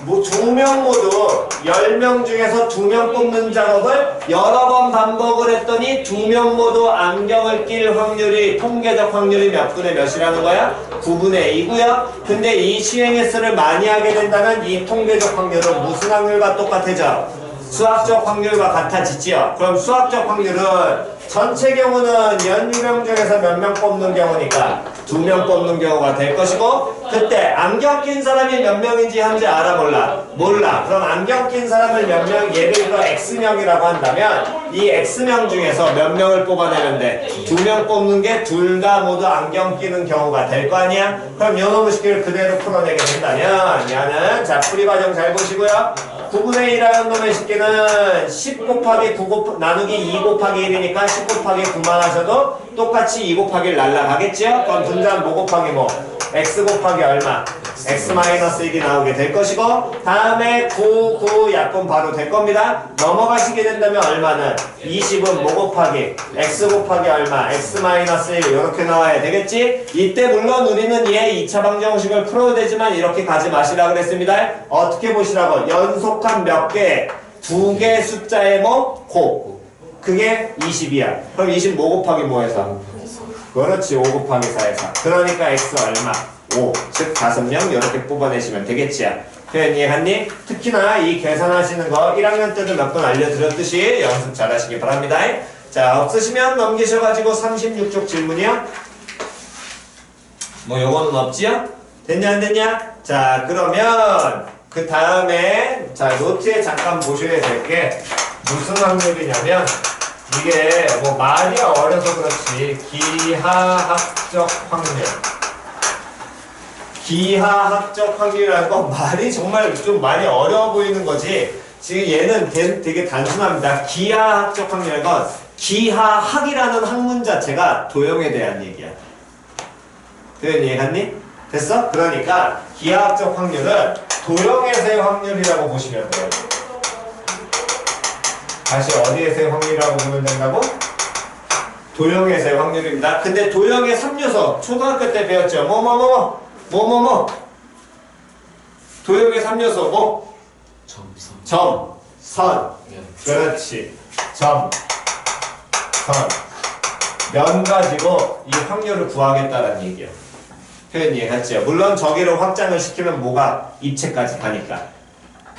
뭐 2명 모두 10명 중에서 2명 뽑는 작업을 여러 번 반복을 했더니 2명 모두 안경을 낄 확률이 통계적 확률이 몇 분의 몇이라는 거야? 9분의 2고요. 근데 이 시행 횟수를 많이 하게 된다면 이 통계적 확률은 무슨 확률과 똑같아져? 수학적 확률과 같아지지요. 그럼 수학적 확률은 전체 경우는 연유명 중에서 몇 명 뽑는 경우니까 2명 뽑는 경우가 될 것이고, 그때 안경 낀 사람이 몇 명인지 현재 알아 몰라? 몰라. 그럼 안경 낀 사람을 몇 명, 예를 들어 X명이라고 한다면 이 X명 중에서 몇 명을 뽑아내는데 2명 뽑는 게 둘 다 모두 안경 끼는 경우가 될 거 아니야? 그럼 요놈의 식기를 그대로 풀어내게 된다면 얘는 자 풀이 과정 잘 보시고요. 9분의 1이라는 놈의 식기는 10 곱하기 9 나누기 2 곱하기 1이니까 10 곱하기 9만 하셔도 똑같이 2 곱하기 1 날라가겠죠? 그럼 분자는 뭐 곱하기 뭐? x 곱하기 얼마? x-1이 나오게 될 것이고, 다음에 9 약분 바로 될 겁니다. 넘어가시게 된다면 얼마는? 20은 뭐 곱하기? x 곱하기 얼마? x-1 이렇게 나와야 되겠지? 이때 물론 우리는 얘 2차 방정식을 풀어도 되지만 이렇게 가지 마시라 그랬습니다. 어떻게 보시라고? 연속한 몇 개? 2개 숫자의 뭐? 곱. 그게 20이야. 그럼 20 뭐 곱하기 뭐 해서? 그렇지. 5 곱하기 4에서. 그러니까 x 얼마? 5. 즉 5명 이렇게 뽑아내시면 되겠지. 표현 이해했니? 특히나 이 계산하시는 거 1학년 때도 몇 번 알려드렸듯이 연습 잘 하시기 바랍니다. 자, 없으시면 넘기셔가지고 36쪽 질문이요. 뭐 요거는 없지요? 됐냐 안 됐냐? 자, 그러면 그 다음에 자 노트에 잠깐 보셔야 될 게 무슨 확률이냐면, 이게 뭐 말이 어려서 그렇지 기하학적 확률, 기하학적 확률이라는 건 말이 정말 좀 많이 어려워 보이는 거지, 지금 얘는 되게 단순합니다. 기하학적 확률이라는 건 기하학이라는 학문 자체가 도형에 대한 얘기야. 표현 이해갔니? 됐어? 그러니까 기하학적 확률은 도형에서의 확률이라고 보시면 돼요. 다시 어디에서의 확률이라고 보면 된다고? 도형에서의 확률입니다. 근데 도형의 3요소 초등학교 때 배웠죠. 뭐뭐뭐 도형의 3요소 뭐? 점, 선. 그렇지. 점, 선. 면 가지고 이 확률을 구하겠다는 얘기야. 표현 이해갔죠? 물론 저기를 확장을 시키면 뭐가? 입체까지 가니까.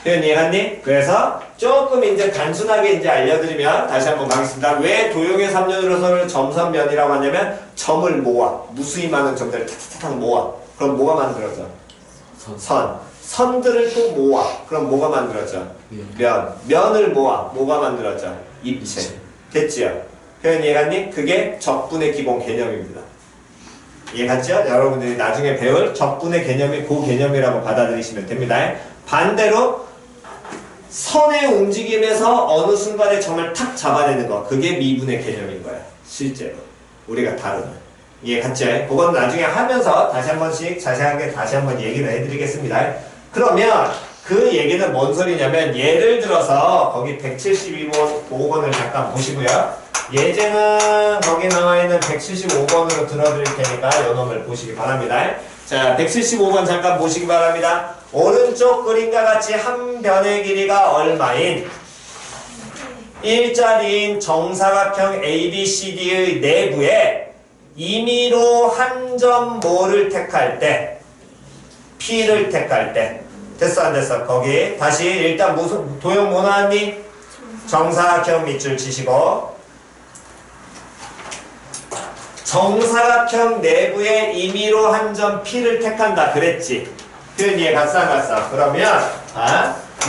표현 이해갔니? 그래서 조금 이제 단순하게 이제 알려드리면 다시 한번 가겠습니다. 왜 도형의 3요소를 점선면이라고 하냐면 점을 모아. 무수히 많은 점들을 탁탁탁 모아. 그럼 뭐가 만들어져? 선. 선들을 또 모아. 그럼 뭐가 만들어져? 면. 면을 모아. 뭐가 만들어져? 입체. 됐지요? 표현 이해갔니? 그게 적분의 기본 개념입니다. 이해갔죠? 여러분들이 나중에 배울 적분의 개념이 그 개념이라고 받아들이시면 됩니다. 반대로 선의 움직임에서 어느 순간에 점을 탁 잡아내는 거, 그게 미분의 개념인 거야. 실제로 우리가 다루는. 이해 갔죠? 그건 나중에 하면서 다시 한 번씩 자세하게 다시 한번 얘기를 해드리겠습니다. 그러면 그 얘기는 뭔 소리냐면 예를 들어서 거기 175번을 잠깐 보시고요. 예제는 거기 나와 있는 175번으로 들어드릴 테니까 요 놈을 보시기 바랍니다. 자, 175번 잠깐 보시기 바랍니다. 오른쪽 그림과 같이 한 변의 길이가 얼마인 일자리인 정사각형 ABCD의 내부에 임의로 한 점 뭐를 택할 때 P를 택할 때 됐어 안 됐어? 거기 다시 일단 무슨 도형 뭐 나왔니? 정사각형 밑줄 치시고 정사각형 내부에 임의로 한 점 P를 택한다 그랬지? 표현 이해 갔어 안 갔어? 그러면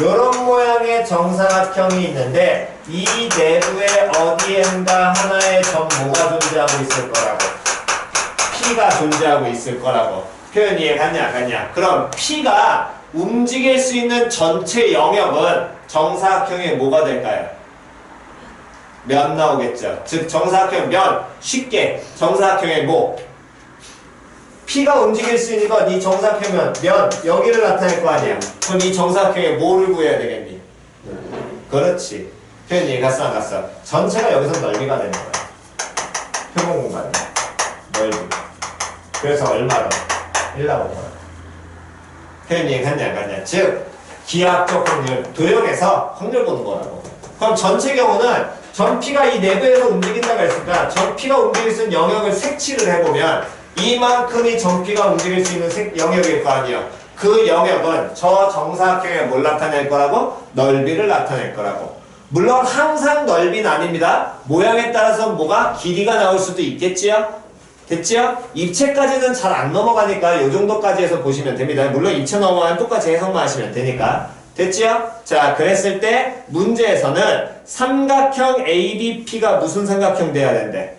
요런 모양의 정사각형이 있는데 이 내부에 어디엔가 하나의 점 뭐가 존재하고 있을 거라고? P가 존재하고 있을 거라고. 표현 이해 갔냐 안 갔냐? 그럼 P가 움직일 수 있는 전체 영역은 정사각형의 뭐가 될까요? 면 나오겠죠. 즉 정사각형 면 쉽게 정사각형의 뭐 P가 움직일 수 있는 건 이 정사각형 면 여기를 나타낼 거 아니야. 그럼 이 정사각형의 뭐를 구해야 되겠니? 그렇지. 표현 이해 갔어 안 갔어? 전체가 여기서 넓이가 되는 거야. 표본 공간이 넓이. 그래서 얼마로? 1 나오잖아. 표현 이해 갔냐 안 갔냐? 즉 기하학적 확률 도형에서 확률 보는 거라고. 그럼 전체 경우는 전 P가 이 내부에서 움직인다고 했으니까 전 P가 움직일 수 있는 영역을 색칠을 해보면 이만큼이 전 P가 움직일 수 있는 영역일 거 아니에요. 그 영역은 저 정사각형에 뭘 나타낼 거라고? 넓이를 나타낼 거라고. 물론 항상 넓이는 아닙니다. 모양에 따라서 뭐가? 길이가 나올 수도 있겠지요? 됐지요? 입체까지는 잘 안 넘어가니까 요 정도까지 해서 보시면 됩니다. 물론 입체 넘어가면 똑같이 해석만 하시면 되니까. 됐지요? 자, 그랬을 때 문제에서는 삼각형 ABP가 무슨 삼각형 돼야 된대?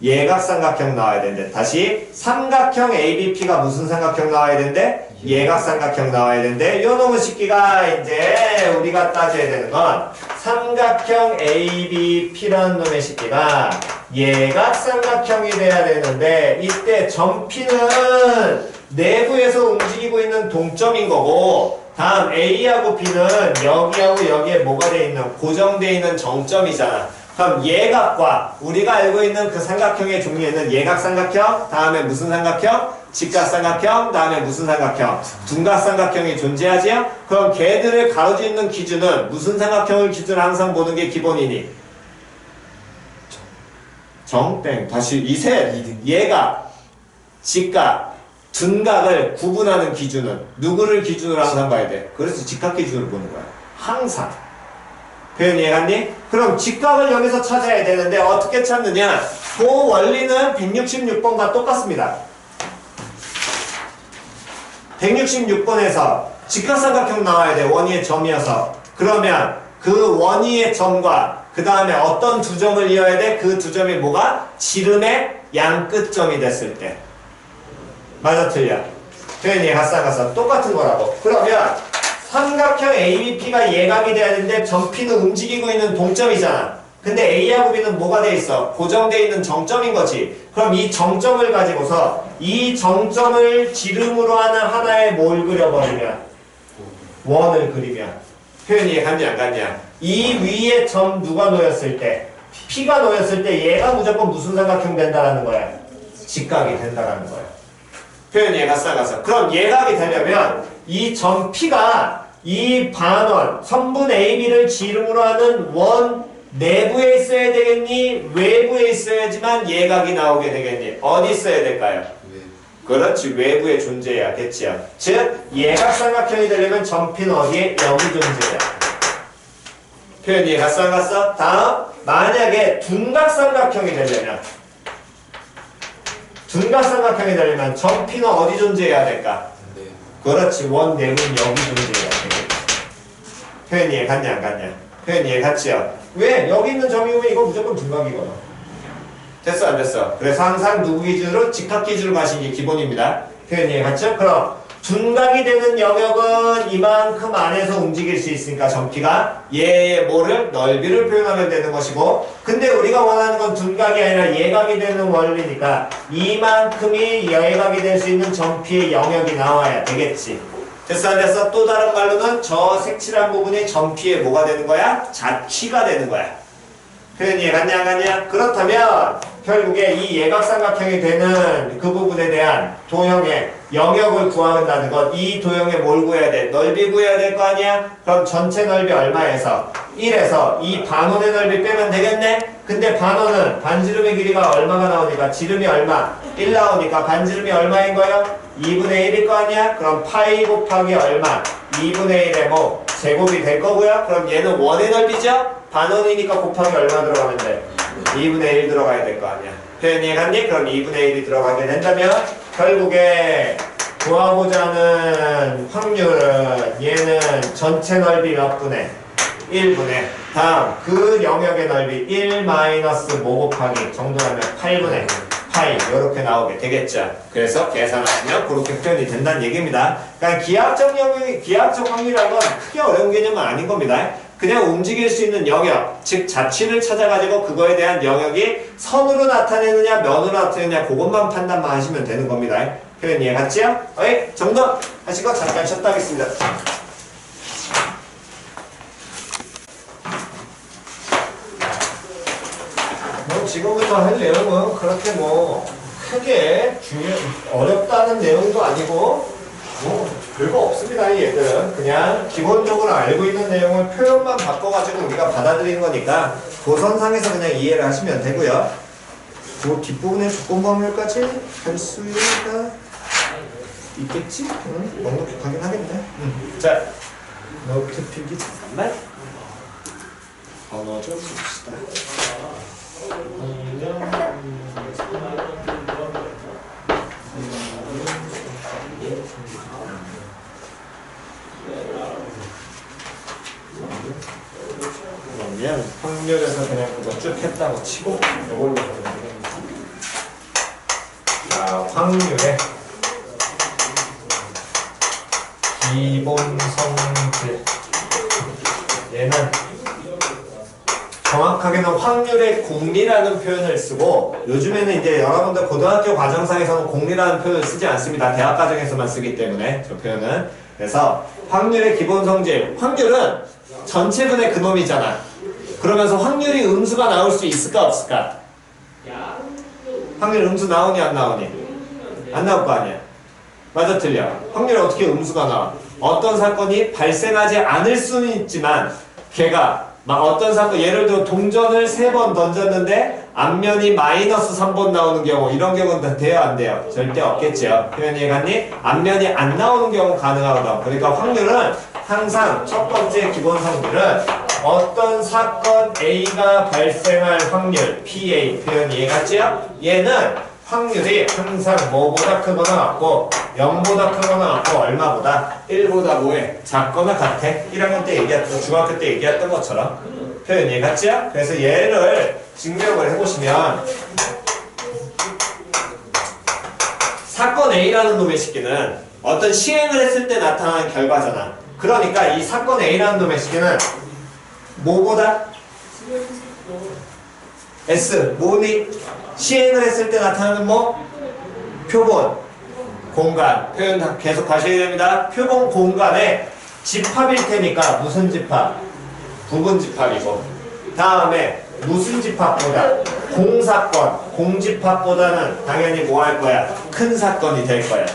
예각삼각형 나와야 된대. 다시 삼각형 ABP가 무슨 삼각형 나와야 된대? 예각삼각형 나와야 된대. 요 놈의 식기가 이제 우리가 따져야 되는 건 삼각형 ABP라는 놈의 식기가 예각삼각형이 돼야 되는데 이때 점 P는 내부에서 움직이고 있는 동점인 거고 다음 A하고 B는 여기하고 여기에 뭐가 돼 있는 고정돼 있는 정점이잖아. 그럼 예각과 우리가 알고 있는 그 삼각형의 종류에는 예각삼각형, 다음에 무슨 삼각형? 직각삼각형, 다음에 무슨 삼각형? 둔각삼각형이 존재하지요? 그럼 걔들을 가로짓는 기준은 무슨 삼각형을 기준으로 항상 보는 게 기본이니? 정땡. 다시 이 셋. 예각, 직각, 둔각을 구분하는 기준은 누구를 기준으로 항상 봐야 돼? 그래서 직각 기준으로 보는 거야. 항상. 표현 이해갔니? 그럼 직각을 여기서 찾아야 되는데 어떻게 찾느냐? 그 원리는 166번과 똑같습니다. 166번에서 직각삼각형 나와야 돼. 원위의 점이어서. 그러면 그 원위의 점과 그 다음에 어떤 두 점을 이어야 돼? 그 두 점이 뭐가? 지름의 양 끝점이 됐을 때. 맞아 틀려? 표현 이해갔어? 똑같은 거라고. 그러면 삼각형 ABP가 예각이 돼야 되는데 점 P는 움직이고 있는 동점이잖아. 근데 A하고 B는 뭐가 돼 있어? 고정돼 있는 정점인 거지. 그럼 이 정점을 가지고서 이 정점을 지름으로 하는 하나의 뭘 그려버리면? 원을 그리면. 표현 이해갔냐 안 갔냐? 이 위에 점 누가 놓였을 때? P가 놓였을 때 얘가 무조건 무슨 삼각형 된다라는 거야? 직각이 된다라는 거야. 표현 이해갔어 안 갔어? 그럼 예각이 되려면 이 점 P가 이 반원, 선분 AB를 지름으로 하는 원 내부에 있어야 되겠니? 외부에 있어야지만 예각이 나오게 되겠니? 어디 있어야 될까요? 그렇지, 외부에 존재해야겠지요. 즉, 예각삼각형이 되려면 점 P는 어디에? 여기 존재해야. 표현 이해갔어 안 갔어? 다음, 만약에 둔각삼각형이 되려면 점 P는 어디 존재해야 될까? 그렇지. 원 내부는 여기 존재해야 돼. 표현 이해 갔냐 안 갔냐? 표현 이해 갔지요? 왜? 여기 있는 점이면 이거 무조건 둔각이거든. 됐어 안 됐어? 그래서 항상 누구 기준으로? 직각 기준으로 가시는 게 기본입니다. 표현 이해 갔죠? 그럼 둔각이 되는 영역은 이만큼 안에서 움직일 수 있으니까 점피가 얘의 뭐를 넓이를 표현하면 되는 것이고, 근데 우리가 원하는 건 둔각이 아니라 예각이 되는 원리니까 이만큼이 예각이 될 수 있는 점피의 영역이 나와야 되겠지. 됐어 안 됐어? 또 다른 말로는 저 색칠한 부분이 점피의 뭐가 되는 거야? 자취가 되는 거야. 표현 이해갔냐 안 갔냐? 그렇다면 결국에 이 예각삼각형이 되는 그 부분에 대한 도형의 영역을 구한다는 것, 이 도형에 뭘 구해야 돼? 넓이 구해야 될 거 아니야? 그럼 전체 넓이 얼마에서? 1에서 이 반원의 넓이 빼면 되겠네? 근데 반원은 반지름의 길이가 얼마가 나오니까 지름이 얼마? 1 나오니까 반지름이 얼마인 거예요? 2분의 1일 거 아니야? 그럼 파이 곱하기 얼마? 2분의 1의 뭐 제곱이 될 거고요. 그럼 얘는 원의 넓이죠? 반원이니까 곱하기 얼마 들어가면 돼? 2분의 1 들어가야 될 거 아니야. 표현 이해갔니? 그럼 2분의 1이 들어가게 된다면 결국에 구하고자 하는 확률은 얘는 전체 넓이 몇 분의? 1분의 다음 그 영역의 넓이 1 마이너스 뭐 곱하기 정도라면 8분의 파이 이렇게 나오게 되겠죠. 그래서 계산하시면 그렇게 표현이 된다는 얘기입니다. 그러니까 기하학적 영역이 기하학적 확률이라는 건 크게 어려운 개념은 아닌 겁니다. 그냥 움직일 수 있는 영역, 즉 자취를 찾아가지고 그거에 대한 영역이 선으로 나타내느냐 면으로 나타내느냐 그것만 판단만 하시면 되는 겁니다. 표현 이해 갔지요? 어이 정도 하시고 잠깐 쉬었다 하겠습니다. 뭐 지금부터 할 내용은 그렇게 뭐 크게 어렵다는 내용도 아니고 뭐 별거 없습니다. 이 얘들은 그냥 기본적으로 알고 있는 내용을 표현만 바꿔가지고 우리가 받아들이는 거니까 도선상에서 그냥 이해를 하시면 되고요. 그 뒷부분에 조건부 확률까지 할 수가 있겠지? 너무 급하긴 하겠네. 자, 노트 필기 잠깐만. 언어 좀 봅시다. 그러면 확률에서 그냥 그거 쭉 했다고 치고 이걸로 자, 확률의 기본 성질 얘는 정확하게는 확률의 공리라는 표현을 쓰고 요즘에는 이제 여러분들 고등학교 과정상에서는 공리라는 표현을 쓰지 않습니다. 대학 과정에서만 쓰기 때문에 저 표현은. 그래서 확률의 기본 성질, 확률은 전체분의 그놈이잖아. 그러면서 확률이 음수가 나올 수 있을까 없을까? 확률 음수 나오니 안 나오니? 안 나올 거 아니야. 맞아 틀려? 확률이 어떻게 음수가 나와? 어떤 사건이 발생하지 않을 수는 있지만 걔가 막 어떤 사건 예를 들어 동전을 3번 던졌는데 앞면이 마이너스 3번 나오는 경우 이런 경우는 돼요 안 돼요? 절대 없겠죠. 표현 이해갔니? 앞면이 안 나오는 경우 가능하거든. 그러니까 확률은 항상 첫 번째 기본 성질은 어떤 사건 A가 발생할 확률 PA 표현 이해갔지요? 얘는 확률이 항상 뭐보다 크거나 같고 0보다 크거나 같고 얼마보다 1보다 뭐해? 작거나 같아. 1학년 때 얘기했던 중학교 때 얘기했던 것처럼 표현 이해갔지요? 그래서 얘를 증명을 해보시면 사건 A라는 놈의 시기는 어떤 시행을 했을 때 나타나는 결과잖아. 그러니까 이 사건 A라는 놈의 시기는 뭐보다? S 뭐니? 시행을 했을 때 나타나는 뭐? 표본 공간 표현 계속 하셔야 됩니다. 표본 공간의 집합일 테니까 무슨 집합? 부분 집합이고 다음에 무슨 집합보다? 공사건 공집합보다는 당연히 뭐 할 거야? 큰 사건이 될 거야.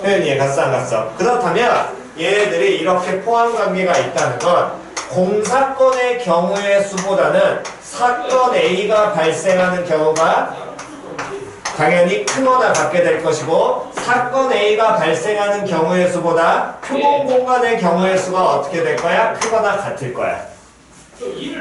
표현 이해 갔어 안 갔어? 그렇다면 얘네들이 이렇게 포함관계가 있다는 건 공사건의 경우의 수보다는 사건 A가 발생하는 경우가 당연히 크거나 같게 될 것이고 사건 A가 발생하는 경우의 수보다 표본 공간의 경우의 수가 어떻게 될 거야? 크거나 같을 거야.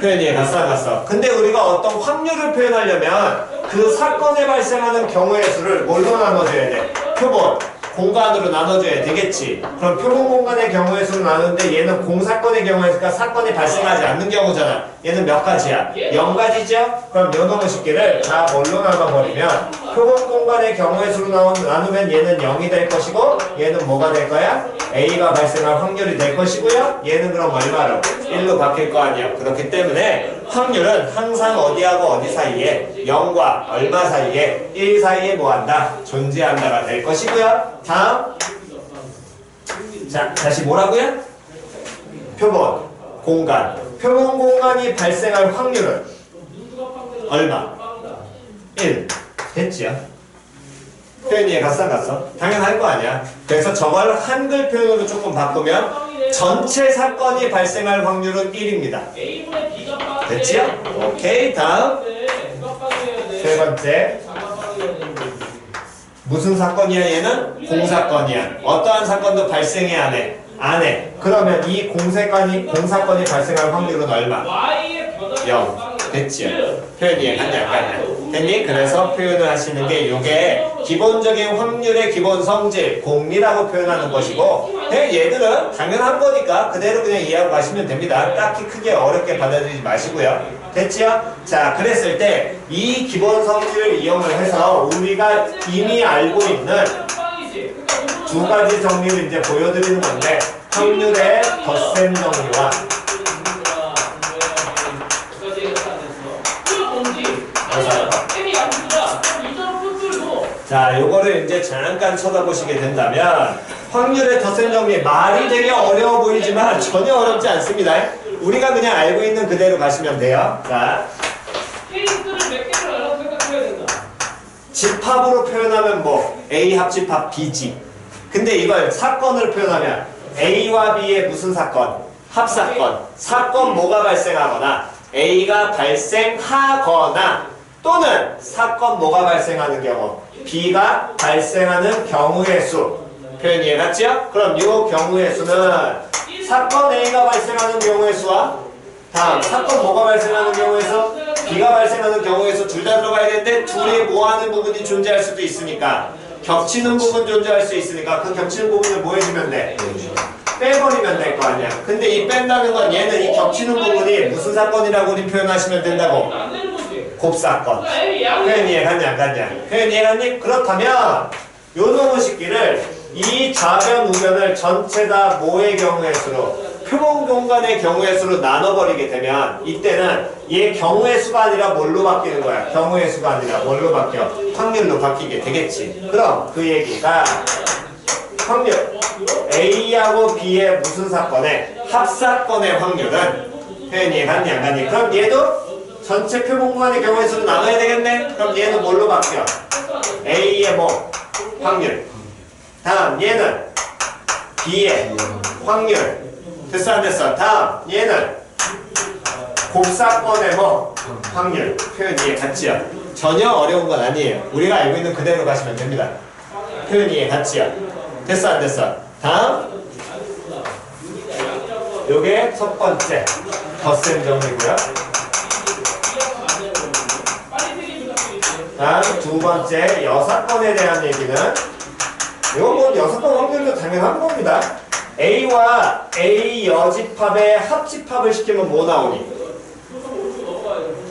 표현이 갔어 안 갔어? 근데 우리가 어떤 확률을 표현하려면 그 사건에 발생하는 경우의 수를 뭘로 나눠줘야 돼? 표본 공간으로 나눠줘야 되겠지. 그럼 표본 공간의 경우의 수로 나누는데 얘는 공사건의 경우에니까 사건이 발생하지 않는 경우잖아. 얘는 몇 가지야? 0가지죠? 그럼 요놈의 식기를 다 뭘로 나눠버리면 표본 공간의 경우의 수로 나누면 얘는 0이 될 것이고 얘는 뭐가 될 거야? A가 발생할 확률이 될 것이고요. 얘는 그럼 얼마로? 1로 바뀔 거 아니야. 그렇기 때문에 확률은 항상 어디하고 어디 사이에 0과 얼마 사이에 1 사이에 뭐한다? 존재한다가 될 것이고요. 다음. 자, 다시 뭐라고요? 표본 공간. 표본 공간이 발생할 확률은 얼마? 1. 됐지요? 표현 이해 갔어 안 갔어? 당연할 거 아니야. 그래서 저걸 한글 표현으로 조금 바꾸면 전체 사건이 발생할 확률은 1입니다. 됐지요? 오케이. 다음 세 번째. 무슨 사건이야 얘는? 공사건이야. 어떠한 사건도 발생해 안 해? 안 해. 그러면 이 공사건이 발생할 확률은 얼마? 0. 됐지요? 표현 이해 갔냐 안 갔냐? 됐니? 그래서 표현을 하시는 게 요게 기본적인 확률의 기본 성질 공리라고 표현하는 것이고 얘들은 당연한 거니까 그대로 그냥 이해하고 가시면 됩니다. 딱히 크게 어렵게 받아들이지 마시고요. 됐지요? 자, 그랬을 때 이 기본 성질을 이용을 해서 우리가 이미 알고 있는 두 가지 정리를 이제 보여드리는 건데 확률의 덧셈 정리와 자, 요거를 이제 잠깐 쳐다보시게 된다면 확률의 덧셈 정리 말이 되게 어려워 보이지만 전혀 어렵지 않습니다. 우리가 그냥 알고 있는 그대로 가시면 돼요. 자, 집합으로 표현하면 뭐 A 합집합 B지. 근데 이걸 사건으로 표현하면 A와 B의 무슨 사건? 합사건. 사건 뭐가 발생하거나 A가 발생하거나 또는 사건 뭐가 발생하는 경우 B가 발생하는 경우의 수. 표현 이해갔죠? 그럼 이 경우의 수는 사건 A가 발생하는 경우의 수와 다음 사건 뭐가 발생하는 경우의 수 B가 발생하는 경우의 수 둘 다 들어가야 되는데 둘이 뭐하는 부분이 존재할 수도 있으니까 겹치는 부분 존재할 수 있으니까 그 겹치는 부분을 뭐 해주면 돼? 빼버리면 될 거 아니야. 근데 이 뺀다는 건 얘는 이 겹치는 부분이 무슨 사건이라고 우리 표현하시면 된다고? 곱사건. 표현 이해갔냐 안 갔냐? 표현 이해갔니? 그렇다면 요 놈의 식기를 이 좌변 우변을 전체 다 뭐의 경우의 수로 표본 공간의 경우의 수로 나눠버리게 되면 이때는 얘 경우의 수가 아니라 뭘로 바뀌는 거야? 경우의 수가 아니라 뭘로 바뀌어? 확률로 바뀌게 되겠지. 그럼 그 얘기가 확률 A하고 B의 무슨 사건의 합사건의 확률은 표현 이해갔니 안 갔니? 그럼 얘도 전체 표본 공간의 경우의 수로 나눠야 되겠네? 그럼 얘는 뭘로 바뀌어? A의 뭐? 확률. 다음 얘는 B의 확률. 됐어 안 됐어? 다음 얘는 곱사건의 뭐? 확률. 표현 이해 갔지요? 전혀 어려운 건 아니에요. 우리가 알고 있는 그대로 가시면 됩니다. 표현 이해 갔지요? 됐어 안 됐어? 다음 요게 첫 번째 덧셈 정리고요. 다음 두 번째 여사건에 대한 얘기는 이건 뭐 여사건 확률도 당연한 겁니다. A와 A 여집합의 합집합을 시키면 뭐 나오니?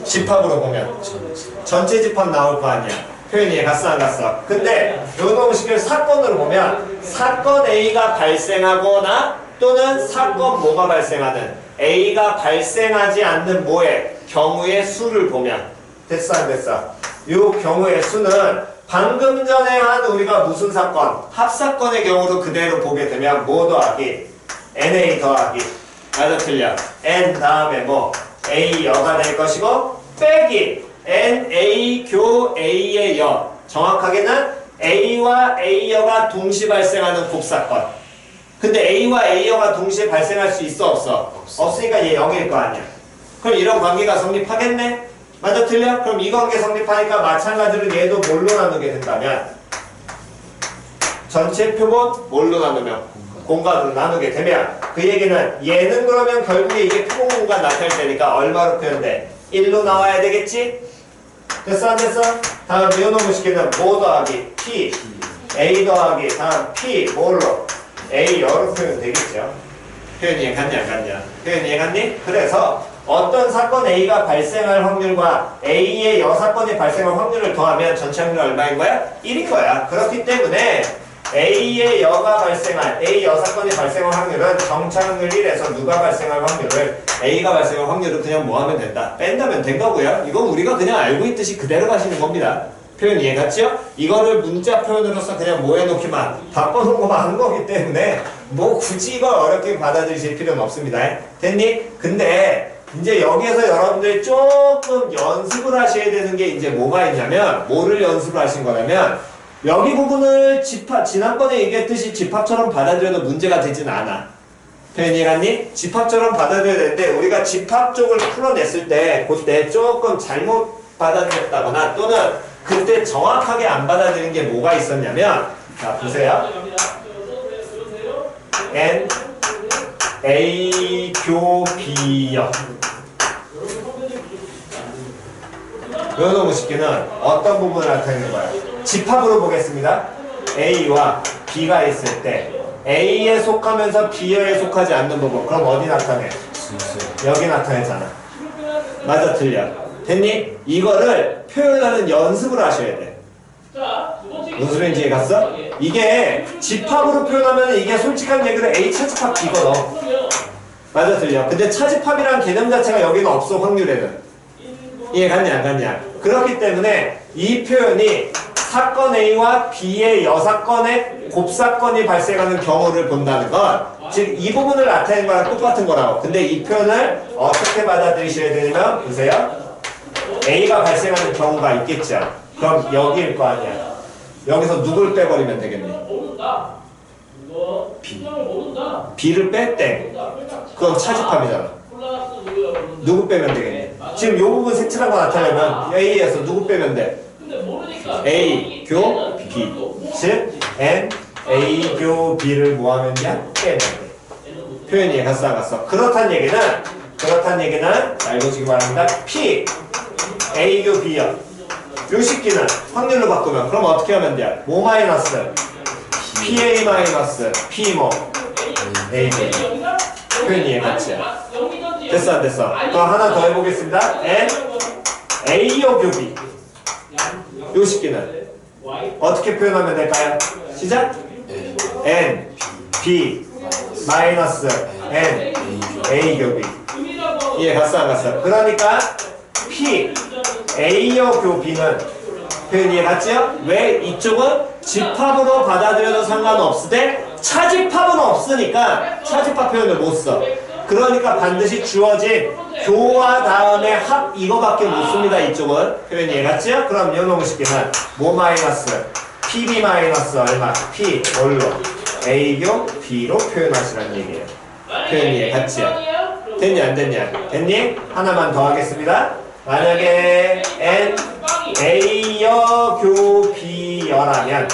집합으로 보면 전체 집합 나올 거 아니야. 표현 이해 갔어 안 갔어? 근데 요 놈의 식을 사건으로 보면 사건 A가 발생하거나 또는 사건 뭐가 발생하는 A가 발생하지 않는 뭐의 경우의 수를 보면 됐어 안 됐어? 요 경우의 수는 방금 전에 한 우리가 무슨 사건? 합사건의 경우로 그대로 보게 되면 뭐 더하기? NA 더하기 맞아 틀려? N 다음에 뭐? A 여가 될 것이고 빼기 NA 교 A의 여 정확하게는 A와 A 여가 동시 발생하는 곱사건. 근데 A와 A 여가 동시에 발생할 수 있어 없어? 없으니까 얘 0일 거 아니야. 그럼 이런 관계가 성립하겠네? 맞아 틀려? 그럼 이 관계 성립하니까 마찬가지로 얘도 뭘로 나누게 된다면 전체 표본 뭘로 나누면 공간으로 나누게 되면 그 얘기는 얘는 그러면 결국에 이게 표본 공간 나타낼 때니까 얼마로 표현돼? 1로 나와야 되겠지? 됐어 안 됐어? 다음 요놈의 식기는 뭐 더하기 P A 더하기 다음 P 뭘로? A 여로 표현 되겠죠. 표현 이해갔냐 안 갔냐? 표현 이해갔니? 그래서 어떤 사건 A가 발생할 확률과 A의 여사건이 발생할 확률을 더하면 전체 확률이 얼마인 거야? 1인 거야. 그렇기 때문에 A의 여가 발생할, A 여사건이 발생할 확률은 정차 확률 1에서 누가 발생할 확률을 A가 발생할 확률을 그냥 뭐 하면 된다? 뺀다면 된 거고요. 이건 우리가 그냥 알고 있듯이 그대로 가시는 겁니다. 표현 이해갔죠? 이거를 문자 표현으로서 그냥 뭐 해놓기만 바꿔놓고만 하는 거기 때문에 뭐 굳이 이걸 어렵게 받아들이실 필요는 없습니다. 됐니? 근데 이제 여기에서 여러분들이 조금 연습을 하셔야 되는 게 이제 뭐가 있냐면 뭐를 연습을 하신 거냐면 여기 부분을 지난번에 얘기했듯이 집합처럼 받아들여도 문제가 되진 않아. 표현 이해갔니? 집합처럼 받아들여야 되는데 우리가 집합 쪽을 풀어냈을 때 그때 조금 잘못 받아들였다거나 또는 그때 정확하게 안 받아들인 게 뭐가 있었냐면 자 보세요. N A 교 B요. 요놈의 쉽게는 어떤 부분을 나타내는 거야? 집합으로 보겠습니다. A와 B가 있을 때 A에 속하면서 B에 속하지 않는 부분. 그럼 어디 나타내? 여기 나타내잖아. 맞아 틀려. 됐니? 이거를 표현하는 연습을 하셔야 돼. 무슨 소리인지 이해 갔어? 이게 집합으로 표현하면 이게 솔직한 얘기로 A 차집합 B거든. 맞아 틀려. 근데 차집합이라는 개념 자체가 여기는 없어 확률에는. 이해 갔냐 안 갔냐? 그렇기 때문에 이 표현이 사건 A와 B의 여사건의 곱사건이 발생하는 경우를 본다는 건 즉 이 부분을 나타내는 거랑 똑같은 거라고. 근데 이 표현을 어떻게 받아들이셔야 되냐면 보세요. A가 발생하는 경우가 있겠죠. 그럼 여기일 거 아니야. 여기서 누굴 빼버리면 되겠니? B. B를 뺐대. 그건 차집합이잖아. 누구 빼면 되겠니? 지금 이 부분 색칠한 거 나타내면 A에서 누구 빼면 돼? A 교 B. 즉 N A 교 B를 뭐 하면 돼? 빼면 돼. 표현이 갔어 안 갔어? 그렇단 얘기는 잘 보시기 바랍니다. P A 교 B요. 요 식기는 확률로 바꾸면 그럼 어떻게 하면 돼? 뭐 마이너스? PA 마이너스 P 뭐? A 교 B. 표현이 같이. 됐어 안 됐어? 그럼 하나 더 해보겠습니다. N A요 교 B. 요 식기는 어떻게 표현하면 될까요? 시작. N B 마이너스 N A 교 B. 이해 갔어 안 갔어? 그러니까 P A요 교 B는 표현 이해 갔지요? 왜 이쪽은 집합으로 받아들여도 상관없으되 차집합은 없으니까 차집합 표현을 못 써. 그러니까 반드시 주어진 교와 다음에 합 이거밖에 못 씁니다. 이쪽은 표현 이해 갔지요? 그럼 요놈의 식기는 뭐 마이너스 PB 마이너스 얼마? P 뭘로? A교 B로 표현하시라는 얘기예요. 표현 이해 갔지요? 됐니 안 됐냐? 됐니? 하나만 더 하겠습니다. 만약에 N A여 교 B여라면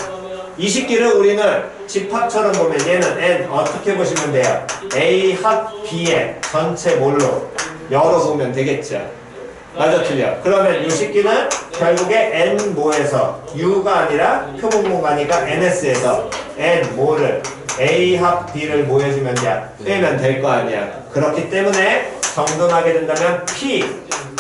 이 식기를 우리는 집합처럼 보면 얘는 N 어떻게 보시면 돼요? A 합 B의 전체 뭘로? 열어 보면 되겠죠. 맞아 틀려. 그러면 이 식기는 결국에 N 모에서 U가 아니라 표본 공간이니까 NS에서 N 모를 A 합 B를 뭐 해주면 돼? 빼면 될 거 아니야. 그렇기 때문에 정돈하게 된다면 P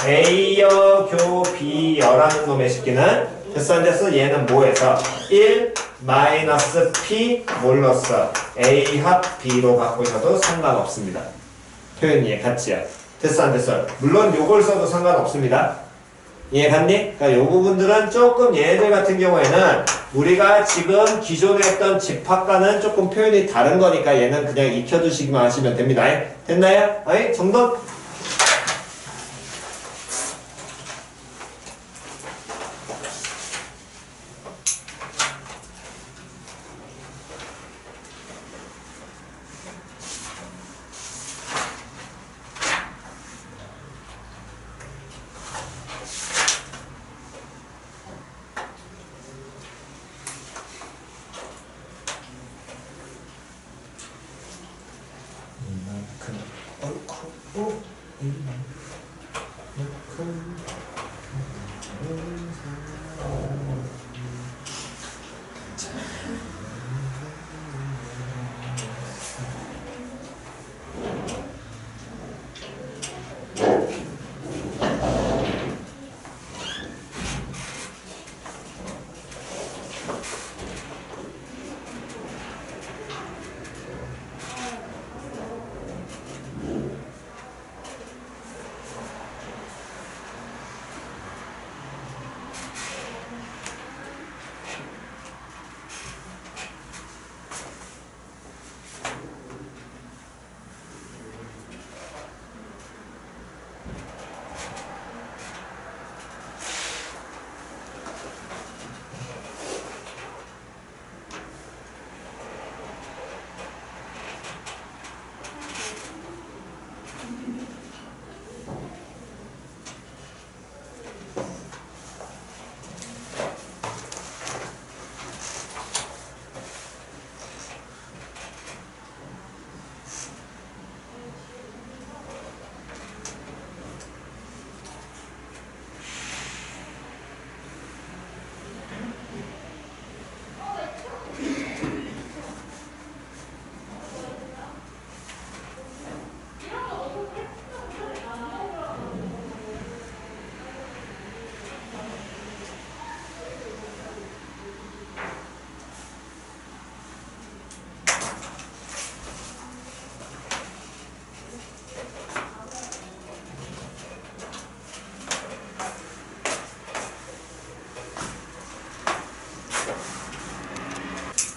A여 교 B여라는 놈의 식기는 됐어 안 됐어? 얘는 뭐에서 1 마이너스 P 몰러서 A 합 B로 바꾸셔도 상관없습니다. 표현 이해 갔지요? 됐어 안 됐어? 물론 요걸 써도 상관없습니다. 이해 갔니? 그러니까 요 부분들은 조금 얘네들 같은 경우에는 우리가 지금 기존에 했던 집합과는 조금 표현이 다른 거니까 얘는 그냥 익혀두시기만 하시면 됩니다. 됐나요? 아니 정돈?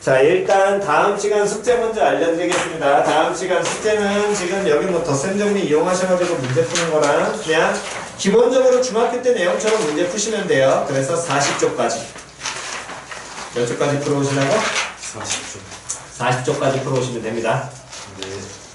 자, 일단 다음 시간 숙제 먼저 알려드리겠습니다. 다음 시간 숙제는 지금 여기 뭐 덧셈 정리 이용하셔가지고 문제 푸는 거랑 그냥 기본적으로 중학교 때 내용처럼 문제 푸시면 돼요. 그래서 40쪽까지. 몇 쪽까지 풀어오시라고? 40초. 40쪽까지 풀어오시면 됩니다. 네.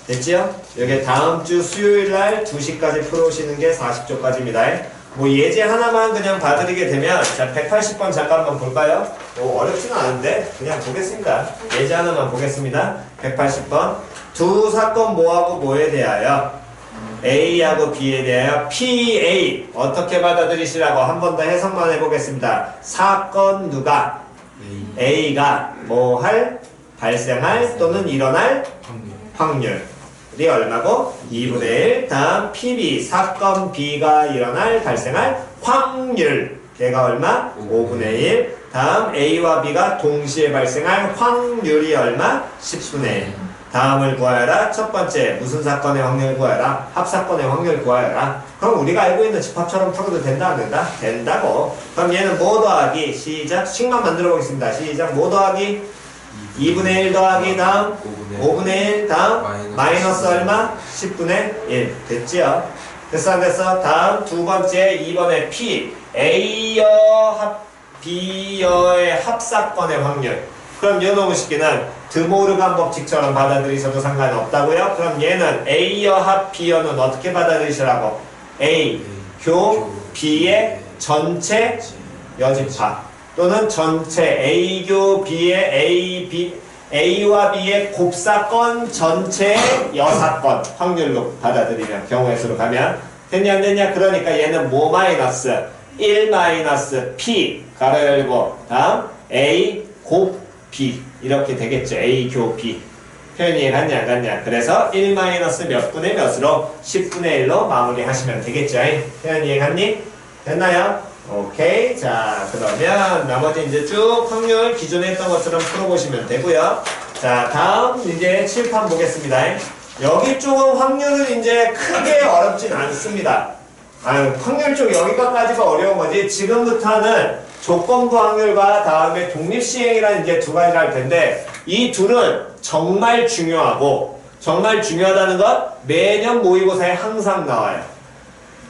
됐지요? 여기 다음 주 수요일 날 2시까지 풀어오시는 게 40쪽까지입니다. 뭐 예제 하나만 그냥 봐드리게 되면 자 180번 잠깐만 볼까요? 뭐 어렵지는 않은데 그냥 보겠습니다. 예제 하나만 보겠습니다. 180번 두 사건 뭐하고 뭐에 대하여 A하고 B에 대하여 PA 어떻게 받아들이시라고 한 번 더 해석만 해보겠습니다. 사건 누가 A가 뭐 할 발생할 또는 일어날 확률이 얼마고? 2분의 1 다음 PB 사건 B가 일어날 발생할 확률 걔가 얼마? 5분의 1 다음 A와 B가 동시에 발생할 확률이 얼마? 10분의 1 다음을 구하여라. 첫 번째 무슨 사건의 확률 구하여라. 합사건의 확률 구하여라. 그럼 우리가 알고 있는 집합처럼 풀어도 된다 안 된다? 된다고. 그럼 얘는 뭐 더하기? 시작 식만 만들어 보겠습니다. 시작 뭐 더하기? 2분의 1 더하기 다음 5분의 1 다음 마이너스 얼마? 10분의 1 됐지요? 됐어 안 됐어? 다음 두 번째 2번에 P A여 B여의 합사건의 확률 그럼 요 놈의 식기는 드모르간 법칙처럼 받아들이셔도 상관없다고요? 그럼 얘는 A여 합 B여는 어떻게 받아들이시라고? A 교 B의 전체 여집합 또는 전체 A교 B의 A와 B의 곱사건 전체의 여사건 확률로 받아들이면 경우의 수로 가면 됐냐 안 됐냐? 그러니까 얘는 뭐 마이너스 1 마이너스 P 가로 열고 다음 A 곱 B 이렇게 되겠죠. A 교 B 표현이 이해갔냐 안 갔냐? 그래서 1 마이너스 몇 분의 몇으로 10분의 1로 마무리하시면 되겠죠. 표현 이해갔니? 됐나요? 오케이. 자, 그러면 나머지 이제 쭉 확률 기존에 했던 것처럼 풀어보시면 되고요. 자, 다음 이제 칠판 보겠습니다. 여기 쪽은 확률은 이제 크게 어렵진 않습니다. 확률 쪽 여기까지가 어려운 거지. 지금부터는 조건부 확률과 다음에 독립시행이라는 이제 두 가지를 할 텐데 이 둘은 정말 중요하고 정말 중요하다는 것 매년 모의고사에 항상 나와요.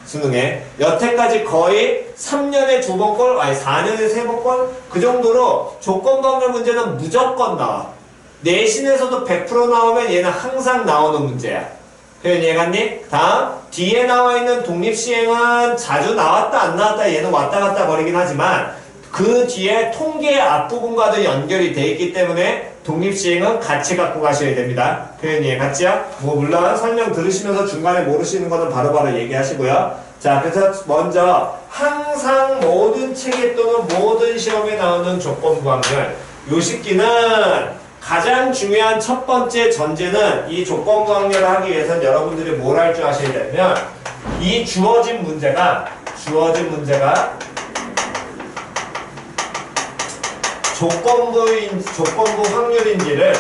수능에 여태까지 거의 3년에 2번꼴 아니 4년에 3번꼴 그 정도로 조건부 확률 문제는 무조건 나와. 내신에서도 100% 나오면 얘는 항상 나오는 문제야. 표현 이해갔니? 다음 뒤에 나와있는 독립시행은 자주 나왔다 안 나왔다 얘는 왔다 갔다 거리긴 하지만 그 뒤에 통계 앞부분과도 연결이 돼 있기 때문에 독립시행은 같이 갖고 가셔야 됩니다. 표현 이해갔죠? 뭐 물론 설명 들으시면서 중간에 모르시는 거는 바로바로 얘기하시고요. 자, 그래서 먼저 항상 모든 책에 또는 모든 시험에 나오는 조건부 확률 요 식기는 가장 중요한 첫 번째 전제는 이 조건부 확률을 하기 위해서는 여러분들이 뭘 할 줄 아셔야 되면 이 주어진 문제가 조건부 확률인지를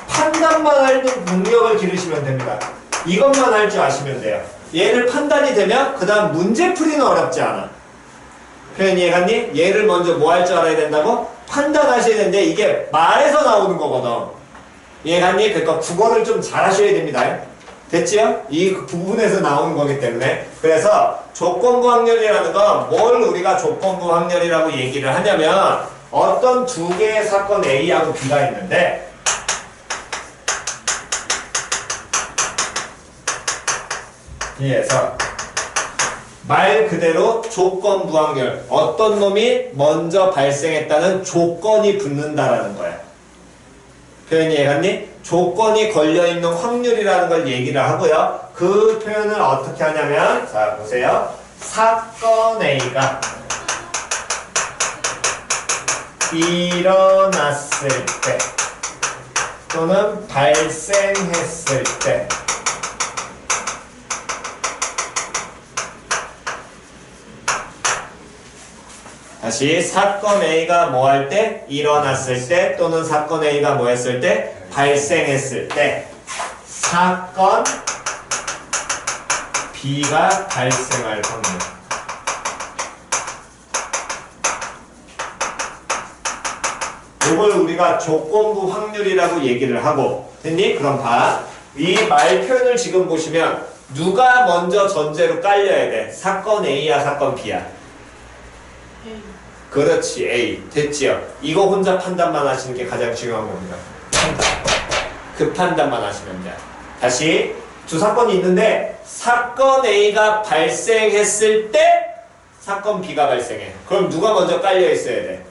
판단만 할 능력을 기르시면 됩니다. 이것만 할 줄 아시면 돼요. 얘를 판단이 되면 그 다음 문제풀이는 어렵지 않아. 표현 이해갔니? 얘를 먼저 뭐 할 줄 알아야 된다고? 판단하셔야 되는데 이게 말에서 나오는 거거든. 이해갔니? 그러니까 국어를 좀 잘 하셔야 됩니다. 됐지요? 이 부분에서 나오는 거기 때문에 그래서 조건부 확률이라는 건 뭘 우리가 조건부 확률이라고 얘기를 하냐면 어떤 두 개의 사건 A하고 B가 있는데 그래서 말 그대로 조건부 확률 어떤 놈이 먼저 발생했다는 조건이 붙는다라는 거야. 표현 이해갔니? 조건이 걸려있는 확률이라는 걸 얘기를 하고요. 그 표현을 어떻게 하냐면 자 보세요. 사건 A가 일어났을 때 또는 발생했을 때 다시 사건 A가 뭐 할 때? 일어났을 때 또는 사건 A가 뭐 했을 때? 발생했을 때 사건 B가 발생할 확률 이걸 우리가 조건부 확률이라고 얘기를 하고. 됐니? 그럼 봐. 이 말 표현을 지금 보시면 누가 먼저 전제로 깔려야 돼? 사건 A야, 사건 B야? 그렇지, A. 됐지요? 이거 혼자 판단만 하시는 게 가장 중요한 겁니다. 판단. 그 판단만 하시면 돼. 다시 두 사건이 있는데 사건 A가 발생했을 때 사건 B가 발생해. 그럼 누가 먼저 깔려 있어야 돼?